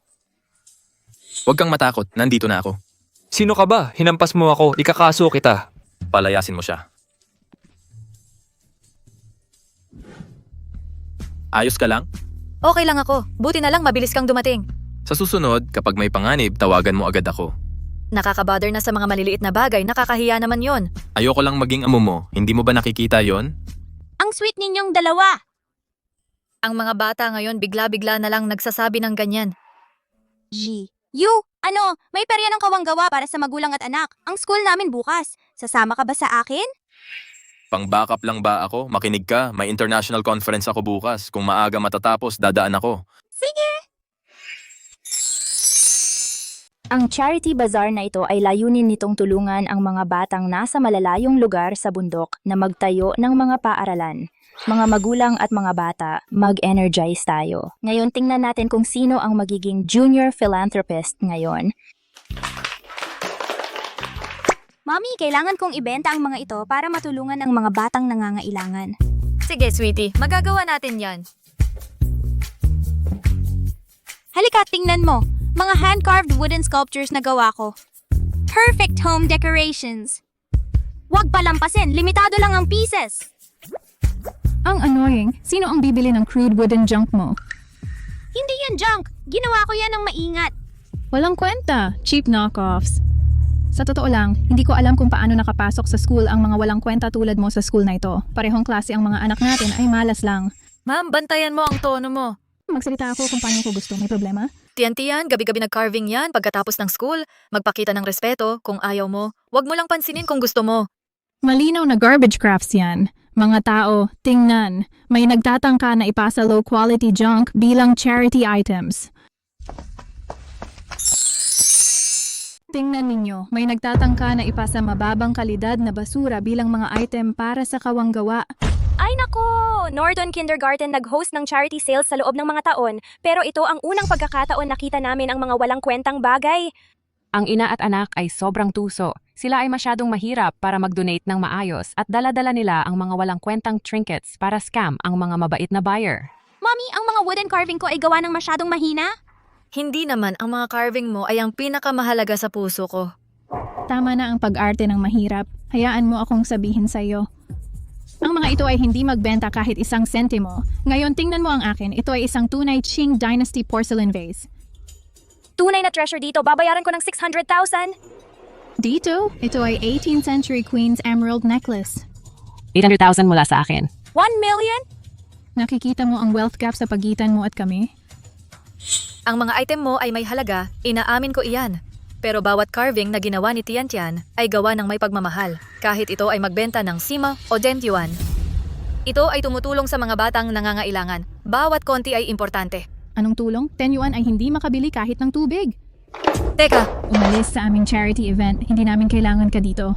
S1: Huwag kang matakot, nandito na ako.
S16: Sino ka ba? Hinampas mo ako. Ikakaso kita.
S1: Palayasin mo siya. Ayos ka lang?
S3: Okay lang ako. Buti na lang mabilis kang dumating.
S1: Sa susunod, kapag may panganib, tawagan mo agad ako.
S3: Nakakabother na sa mga maliliit na bagay, nakakahiya naman yon.
S1: Ayoko lang maging amo mo, hindi mo ba nakikita yon?
S6: Ang sweet ninyong dalawa.
S3: Ang mga bata ngayon bigla-bigla na lang nagsasabi ng ganyan.
S6: G. You, ano, may perya ng kawanggawa para sa magulang at anak. Ang school namin bukas. Sasama ka ba sa akin?
S1: Pang-backup lang ba ako? Makinig ka, may international conference ako bukas. Kung maaga matatapos, dadaan ako.
S6: Sige!
S10: Ang charity bazaar na ito ay layunin nitong tulungan ang mga batang nasa malalayong lugar sa bundok na magtayo ng mga paaralan. Mga magulang at mga bata, mag-energize tayo. Ngayon tingnan natin kung sino ang magiging junior philanthropist ngayon.
S6: Mommy, kailangan kong ibenta ang mga ito para matulungan ang mga batang nangangailangan.
S3: Sige, sweetie. Magagawa natin yan.
S6: Halika, tingnan mo. Mga hand-carved wooden sculptures na gawa ko. Perfect home decorations. Huwag palampasin, limitado lang ang pieces.
S4: Ang annoying, sino ang bibili ng crude wooden junk mo?
S6: Hindi yan junk. Ginawa ko yan ng maingat.
S4: Walang kwenta, cheap knockoffs. Sa totoo lang, hindi ko alam kung paano nakapasok sa school ang mga walang kwenta tulad mo sa school na ito. Parehong klase ang mga anak natin ay malas lang.
S3: Ma'am, bantayan mo ang tono mo.
S4: Magsalita ako kung paano ko gusto, may problema?
S3: Tiyan-tiyan, gabi-gabi nag-carving yan pagkatapos ng school. Magpakita ng respeto kung ayaw mo. Huwag mo lang pansinin kung gusto mo.
S4: Malinaw na garbage crafts yan. Mga tao, tingnan, may nagtatangka na ipasa low-quality junk bilang charity items. Tingnan ninyo, may nagtatangka na ipasa mababang kalidad na basura bilang mga item para sa kawanggawa.
S10: Ay nako! Norton Kindergarten nag-host ng charity sales sa loob ng mga taon, pero ito ang unang pagkakataon nakita namin ang mga walang kwentang bagay.
S12: Ang ina at anak ay sobrang tuso. Sila ay masyadong mahirap para mag-donate ng maayos at dala-dala nila ang mga walang kwentang trinkets para scam ang mga mabait na buyer.
S6: Mommy, ang mga wooden carving ko ay gawa ng masyadong mahina?
S3: Hindi naman ang mga carving mo ay ang pinakamahalaga sa puso ko.
S4: Tama na ang pag-arte ng mahirap. Hayaan mo akong sabihin sa'yo. Ang mga ito ay hindi magbenta kahit isang sentimo. Ngayon tingnan mo ang akin. Ito ay isang tunay Qing Dynasty porcelain vase.
S10: Tunay na treasure dito, babayaran ko ng 600,000.
S4: Dito, ito ay 18th century Queen's Emerald Necklace.
S12: 800,000 mula sa akin.
S10: 1 million?
S4: Nakikita mo ang wealth gap sa pagitan mo at kami?
S3: Ang mga item mo ay may halaga, inaamin ko iyan. Pero bawat carving na ginawa ni Tian-Tian ay gawa ng may pagmamahal, kahit ito ay magbenta ng sima o dentyuan. Ito ay tumutulong sa mga batang nangangailangan. Bawat konti ay importante.
S4: Anong tulong? 10 yuan ay hindi makabili kahit ng tubig.
S3: Teka,
S4: Umalis sa aming charity event. Hindi namin kailangan ka dito.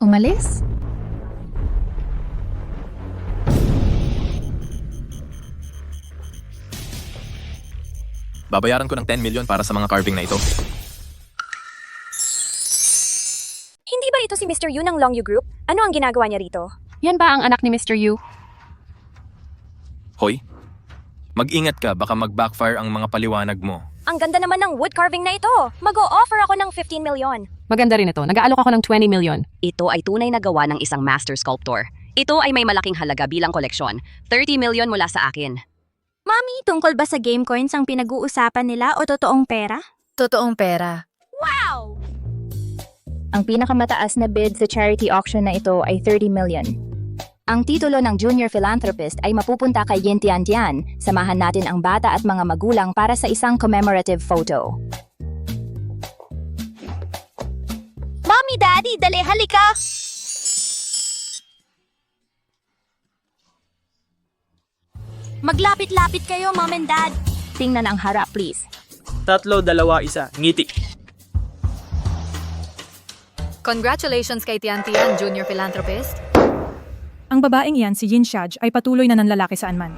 S4: Umalis?
S1: Babayaran ko ng 10 million para sa mga carving na ito.
S10: Hindi ba ito si Mr. Yu ng Long Yu Group? Ano ang ginagawa niya rito?
S12: Yan ba ang anak ni Mr. Yu?
S1: Hoy, mag-ingat ka, baka mag-backfire ang mga paliwanag mo.
S6: Ang ganda naman ng wood carving na ito. Mag-o-offer ako ng 15 million.
S12: Maganda rin ito. Nag-aalok ako ng 20 million. Ito ay tunay na gawa ng isang master sculptor. Ito ay may malaking halaga bilang koleksyon. 30 million mula sa akin.
S6: Mami, tungkol ba sa game coins ang pinag-uusapan nila o totoong pera?
S3: Totoong pera.
S6: Wow!
S10: Ang pinakamataas na bid sa charity auction na ito ay 30 million. Ang titulo ng Junior Philanthropist ay mapupunta kay Yin Tian Tian. Samahan natin ang bata at mga magulang para sa isang commemorative photo.
S6: Mommy, Daddy, dali, halika! Maglapit-lapit kayo, Mom and Dad.
S10: Tingnan ang harap, please.
S11: 3, 2, 1, ngiti.
S3: Congratulations kay Tian Tian, Junior Philanthropist.
S4: Ang babaeng iyan, si Yin Xiaj, ay patuloy na nanlalaki saan man.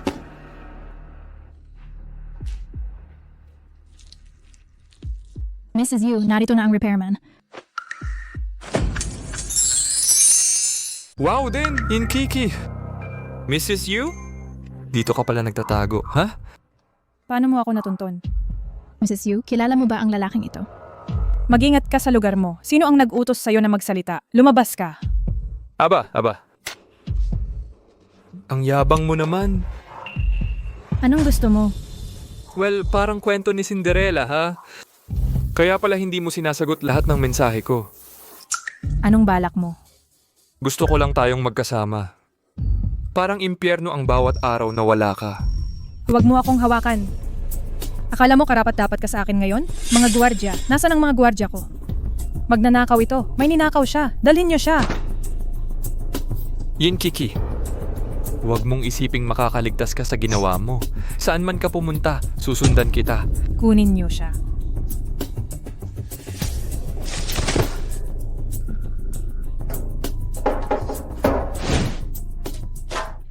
S4: Mrs. Yu, narito na ang repairman.
S16: Wow din, Kiki. Mrs. Yu? Dito ka pala nagtatago, ha?
S4: Paano mo ako natunton?
S17: Mrs. Yu, kilala mo ba ang lalaking ito?
S4: Mag-ingat ka sa lugar mo. Sino ang nag-utos sa'yo na magsalita? Lumabas ka.
S16: Aba. Ang yabang mo naman.
S4: Anong gusto mo?
S16: Well, parang kwento ni Cinderella, ha? Kaya pala hindi mo sinasagot lahat ng mensahe ko.
S4: Anong balak mo?
S16: Gusto ko lang tayong magkasama. Parang impyerno ang bawat araw na wala ka.
S4: Huwag mo akong hawakan. Akala mo karapat-dapat ka sa akin ngayon? Mga gwardya. Nasaan ang mga gwardya ko? Magnanakaw ito. May ninakaw siya. Dalhin niyo siya.
S16: Kiki. Huwag mong isiping makakaligtas ka sa ginawa mo. Saan man ka pumunta, susundan kita.
S4: Kunin niyo siya.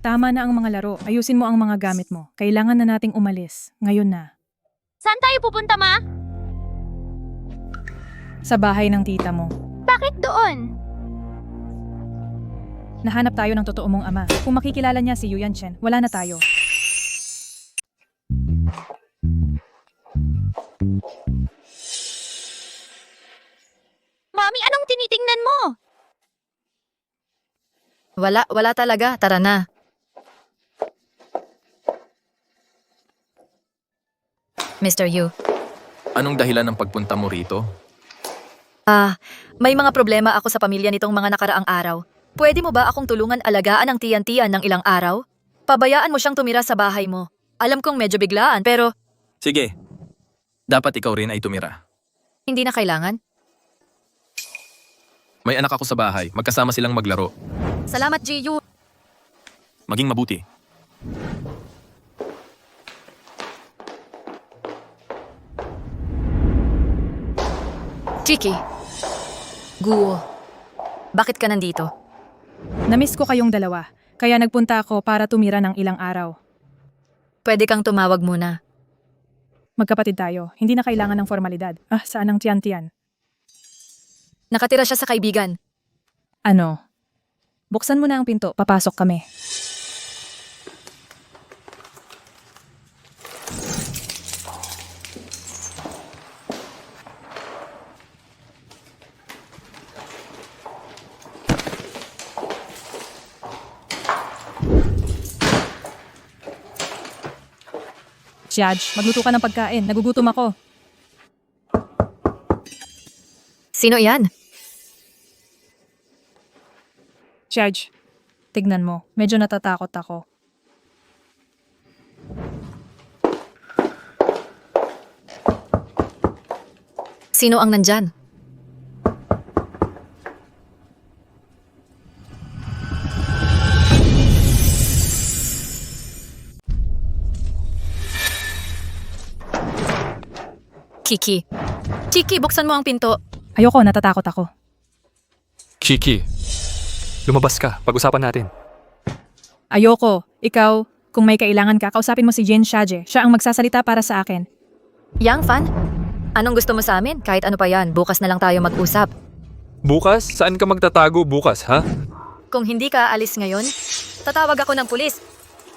S4: Tama na ang mga laro. Ayusin mo ang mga gamit mo. Kailangan na nating umalis. Ngayon na.
S6: Saan tayo pupunta, Ma?
S4: Sa bahay ng tita mo.
S6: Bakit doon?
S4: Nahanap tayo ng totoo mong ama. Kung makikilala niya si Yu Yanchen, wala na tayo.
S6: Mami, anong tinitingnan mo?
S3: Wala talaga. Tara na. Mr. Yu.
S1: Anong dahilan ng pagpunta mo rito?
S3: May mga problema ako sa pamilya nitong mga nakaraang araw. Pwede mo ba akong tulungan alagaan ang tiyan-tiyan ng ilang araw? Pabayaan mo siyang tumira sa bahay mo. Alam kong medyo biglaan pero
S1: Sige. Dapat ikaw rin ay tumira.
S3: hindi na kailangan.
S1: May anak ako sa bahay. Magkasama silang maglaro.
S3: Salamat, Ji-Yu.
S1: Maging mabuti.
S3: Chiki. Guo. Bakit ka nandito?
S4: Namiss ko kayong dalawa. Kaya nagpunta ako para tumira ng ilang araw.
S3: Pwede kang tumawag muna.
S4: Magkapatid tayo. Hindi na kailangan ng formalidad. Saan ang tiyan-tiyan?
S3: Nakatira siya sa kaibigan.
S4: Ano? Buksan mo na ang pinto. Papasok kami. Judge, magluto ka ng pagkain. Nagugutom ako.
S3: Sino yan?
S4: Judge, tignan mo. Medyo natatakot ako.
S3: Sino ang nandyan? Kiki. Chiki, buksan mo ang pinto.
S4: Ayoko, natatakot ako.
S16: Kiki, lumabas ka. Pag-usapan natin.
S4: Ayoko. Ikaw, kung may kailangan ka, kausapin mo si Jin Xiaje. Siya ang magsasalita para sa akin.
S3: Yang Fan? Anong gusto mo sa amin? Kahit ano pa yan, bukas na lang tayo mag-usap.
S16: Bukas? Saan ka magtatago bukas, ha?
S3: Kung hindi ka aalis ngayon, tatawag ako ng pulis.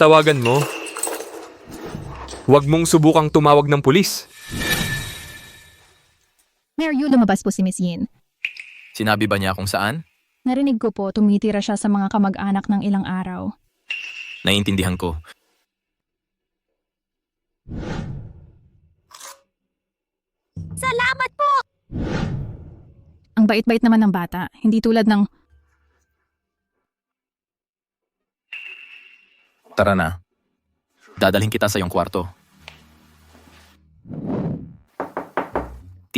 S16: Tawagan mo. Huwag mong subukang tumawag ng pulis.
S17: Mayor Yu, lumabas po si Miss Yin.
S1: Sinabi ba niya kung saan?
S17: Narinig ko po, tumitira siya sa mga kamag-anak ng ilang araw.
S1: Naiintindihan ko.
S6: Salamat po!
S17: Ang bait-bait naman ng bata, hindi tulad ng...
S1: Tara na. Dadalhin kita sa iyong kwarto.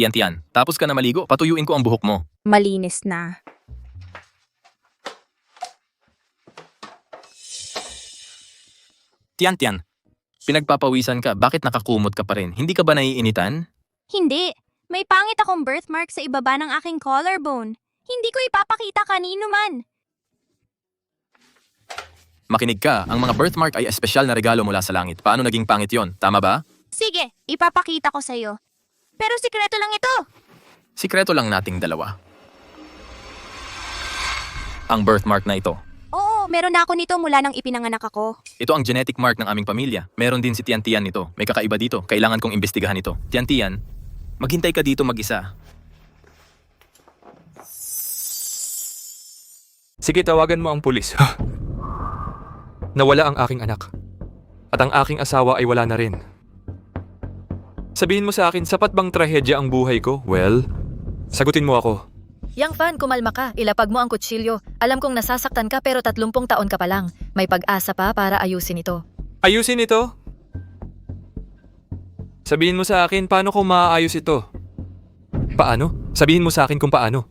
S1: Tiyan, tapos ka na maligo, patuyuin ko ang buhok mo.
S10: Malinis na.
S1: Tiyan, pinagpapawisan ka, bakit nakakumot ka pa rin? Hindi ka ba naiinitan?
S6: Hindi. May pangit akong birthmark sa ibaba ng aking collarbone. Hindi ko ipapakita kanino man.
S1: Makinig ka, ang mga birthmark ay espesyal na regalo mula sa langit. Paano naging pangit yon? Tama ba?
S6: Sige, ipapakita ko sa'yo. Pero sikreto lang ito.
S1: Sikreto lang nating dalawa. Ang birthmark na ito.
S6: Oo, meron na ako nito mula nang ipinanganak ako.
S1: Ito ang genetic mark ng aming pamilya. Meron din si Tiyan nito. May kakaiba dito. Kailangan kong imbestigahan ito. Tiyan, maghintay ka dito mag-isa.
S16: Sige, tawagan mo ang pulis. Nawala ang aking anak. At ang aking asawa ay wala na rin. Sabihin mo sa akin, sapat bang trahedya ang buhay ko? Well, sagutin mo ako.
S3: Yang Fan, kumalma ka. Ilapag mo ang kutsilyo. Alam kong nasasaktan ka pero 30 taon ka pa lang. May pag-asa pa para ayusin ito.
S16: Ayusin ito? Sabihin mo sa akin, paano ko maaayos ito? Paano? Sabihin mo sa akin kung paano.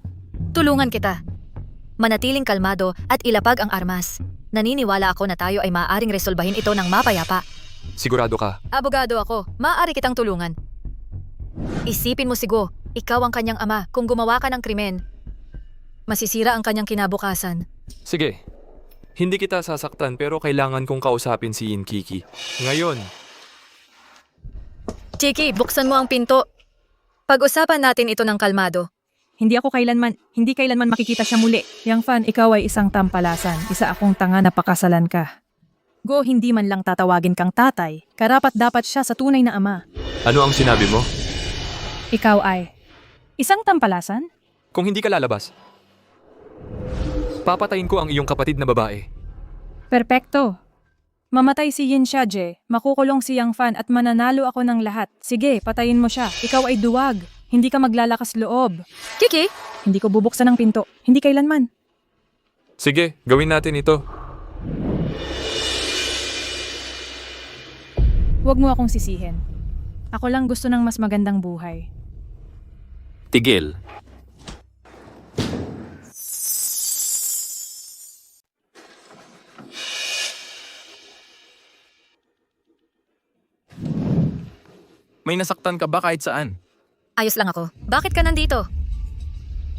S3: Tulungan kita. Manatiling kalmado at ilapag ang armas. Naniniwala ako na tayo ay maaaring resolbahin ito ng mapayapa.
S16: Sigurado ka?
S3: Abogado ako. Maaari kitang tulungan. Isipin mo sigo, ikaw ang kanyang ama. Kung gumawa ka ng krimen, masisira ang kanyang kinabukasan.
S16: Sige. Hindi kita sasaktan pero kailangan kong kausapin si Yin Kiki. Ngayon.
S3: Chiki, buksan mo ang pinto. Pag-usapan natin ito ng kalmado.
S4: Hindi kailanman makikita siya muli. Yang Fan, ikaw ay isang tampalasan. Isa akong tanga na pakasalan ka. Go, hindi man lang tatawagin kang tatay. Karapat dapat siya sa tunay na ama.
S16: Ano ang sinabi mo?
S4: Ikaw ay isang tampalasan?
S16: Kung hindi ka lalabas, papatayin ko ang iyong kapatid na babae.
S4: Perpekto. Mamatay si Yin Xiaje, makukulong si Yang Fan at mananalo ako ng lahat. Sige, patayin mo siya. Ikaw ay duwag. Hindi ka maglalakas loob.
S3: Kiki?
S4: Hindi ko bubuksan ang pinto. Hindi kailanman.
S16: Sige, gawin natin ito.
S4: Huwag mo akong sisihin. Ako lang gusto ng mas magandang buhay.
S1: Tigil. May nasaktan ka ba kahit saan?
S3: Ayos lang ako. Bakit ka nandito?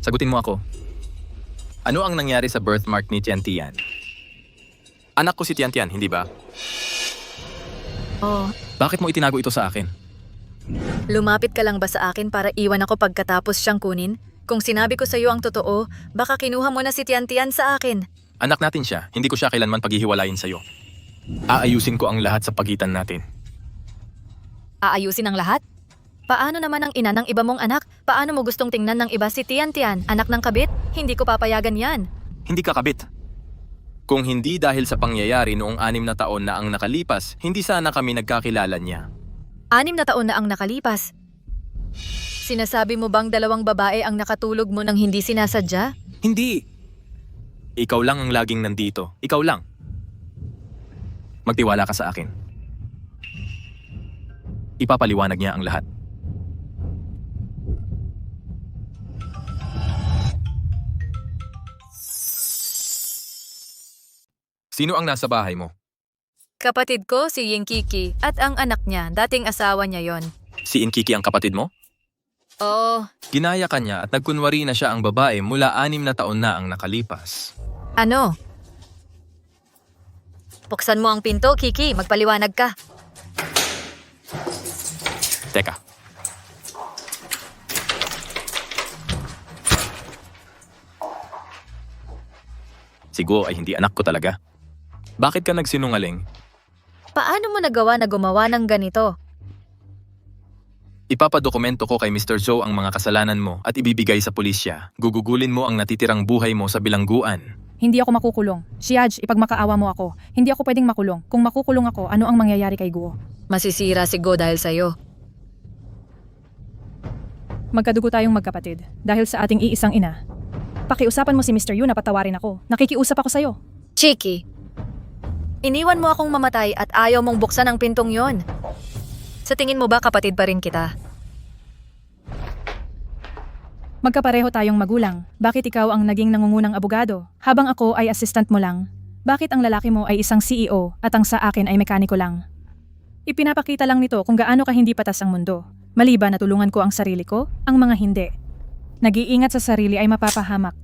S1: Sagutin mo ako. Ano ang nangyari sa birthmark ni Tiyan? Anak ko si Tiyan, hindi ba?
S3: Oh,
S1: Bakit mo itinago ito sa akin?
S3: lumapit ka lang ba sa akin para iwan ako pagkatapos siyang kunin? Kung sinabi ko sa iyo ang totoo, baka kinuha mo na si Tiyan sa akin.
S1: Anak natin siya, hindi ko siya kailanman paghihiwalayin sa'yo. Aayusin ko ang lahat sa pagitan natin.
S3: Aayusin ang lahat? Paano naman ang ina ng iba mong anak? Paano mo gustong tingnan ng iba si Tiyan, anak ng kabit? Hindi ko papayagan yan.
S1: Hindi ka kabit. Kung hindi dahil sa pangyayari noong 6 na taon na ang nakalipas, hindi sana kami nagkakilala niya.
S3: 6 na taon na ang nakalipas. Sinasabi mo bang 2 babae ang nakatulog mo nang hindi sinasadya?
S1: Hindi. Ikaw lang ang laging nandito. Ikaw lang. Magtiwala ka sa akin. Ipapaliwanag niya ang lahat. Sino ang nasa bahay mo?
S3: Kapatid ko si Yin Kiki at ang anak niya, dating asawa niya yon.
S1: Si Inkiki ang kapatid mo?
S3: Oo.
S1: Ginaya ka niya at nagkunwari na siya ang babae mula 6 na taon na ang nakalipas.
S3: Ano? Buksan mo ang pinto, Kiki. Magpaliwanag ka.
S1: Teka. Siguro ay hindi anak ko talaga. Bakit ka nagsinungaling?
S3: Paano mo nagawa na gumawa ng ganito?
S1: Ipapadokumento ko kay Mr. Zhou ang mga kasalanan mo at ibibigay sa pulisya. Gugugulin mo ang natitirang buhay mo sa bilangguan.
S4: Hindi ako makukulong. Shiaj, ipagmakaawa mo ako. Hindi ako pwedeng makulong. Kung makukulong ako, ano ang mangyayari kay Guo?
S3: Masisira si Go dahil sa'yo.
S4: Magkadugo tayong magkapatid dahil sa ating iisang ina. Pakiusapan mo si Mr. Yu na patawarin ako. Nakikiusap ako sa'yo.
S3: Chiki, iniwan mo akong mamatay at ayaw mong buksan ang pintong yon. Sa tingin mo ba kapatid pa rin kita?
S4: Magkapareho tayong magulang. Bakit ikaw ang naging nangungunang abogado? Habang ako ay assistant mo lang. Bakit ang lalaki mo ay isang CEO at ang sa akin ay mekaniko lang? Ipinapakita lang nito kung gaano ka hindi patas ang mundo. Maliban na tulungan ko ang sarili ko, ang mga hindi. Nag-iingat sa sarili ay mapapahamak.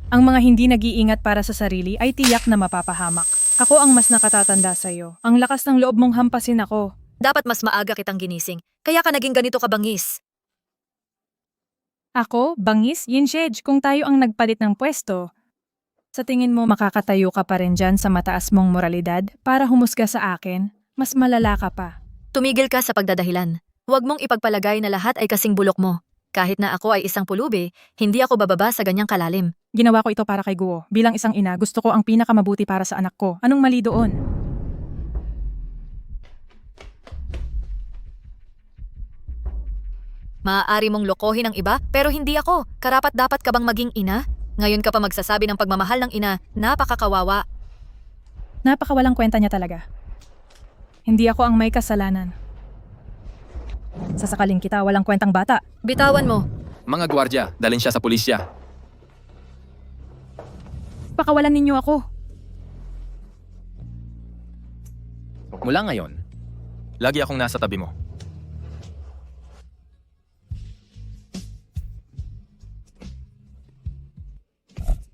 S4: Ang mga hindi nag-iingat para sa sarili ay tiyak na mapapahamak. Ako ang mas nakatatanda sa'yo. Ang lakas ng loob mong hampasin ako.
S3: Dapat mas maaga kitang ginising. Kaya ka naging ganito kabangis.
S4: Ako, bangis, Yinshej, kung tayo ang nagpalit ng pwesto. Sa tingin mo makakatayo ka pa rin dyan sa mataas mong moralidad para humusga sa akin? Mas malala ka pa.
S3: Tumigil ka sa pagdadahilan. Huwag mong ipagpalagay na lahat ay kasing bulok mo. Kahit na ako ay isang pulubi, hindi ako bababa sa ganyang kalalim.
S4: Ginawa ko ito para kay Guo. Bilang isang ina, gusto ko ang pinakamabuti para sa anak ko. Anong mali doon?
S3: Maaari mong lokohin ang iba, pero hindi ako. Karapat-dapat ka bang maging ina? Ngayon ka pa magsasabi ng pagmamahal ng ina, napakakawawa.
S4: Napakawalang kwenta niya talaga. Hindi ako ang may kasalanan. Sasakaling kita, walang kwentang bata.
S3: Bitawan mo.
S1: Mga gwardya, dalhin siya sa pulisya.
S4: Pakawalan ninyo ako.
S1: Mula ngayon, lagi akong nasa tabi mo.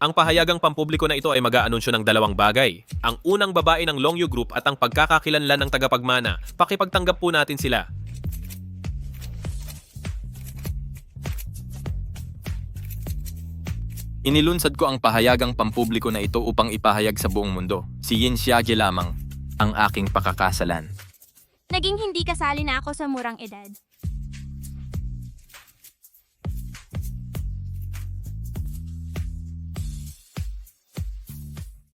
S2: Ang pahayagang pampubliko na ito ay mag-aanunsyo ng dalawang bagay. Ang unang babae ng Longyu Group at ang pagkakakilanlan ng tagapagmana. Pakipagtanggap po natin sila.
S1: Inilunsad ko ang pahayagang pampubliko na ito upang ipahayag sa buong mundo. Si Yin Xiaoge lamang ang aking pakakasalan.
S6: Naging hindi kasali na ako sa murang edad.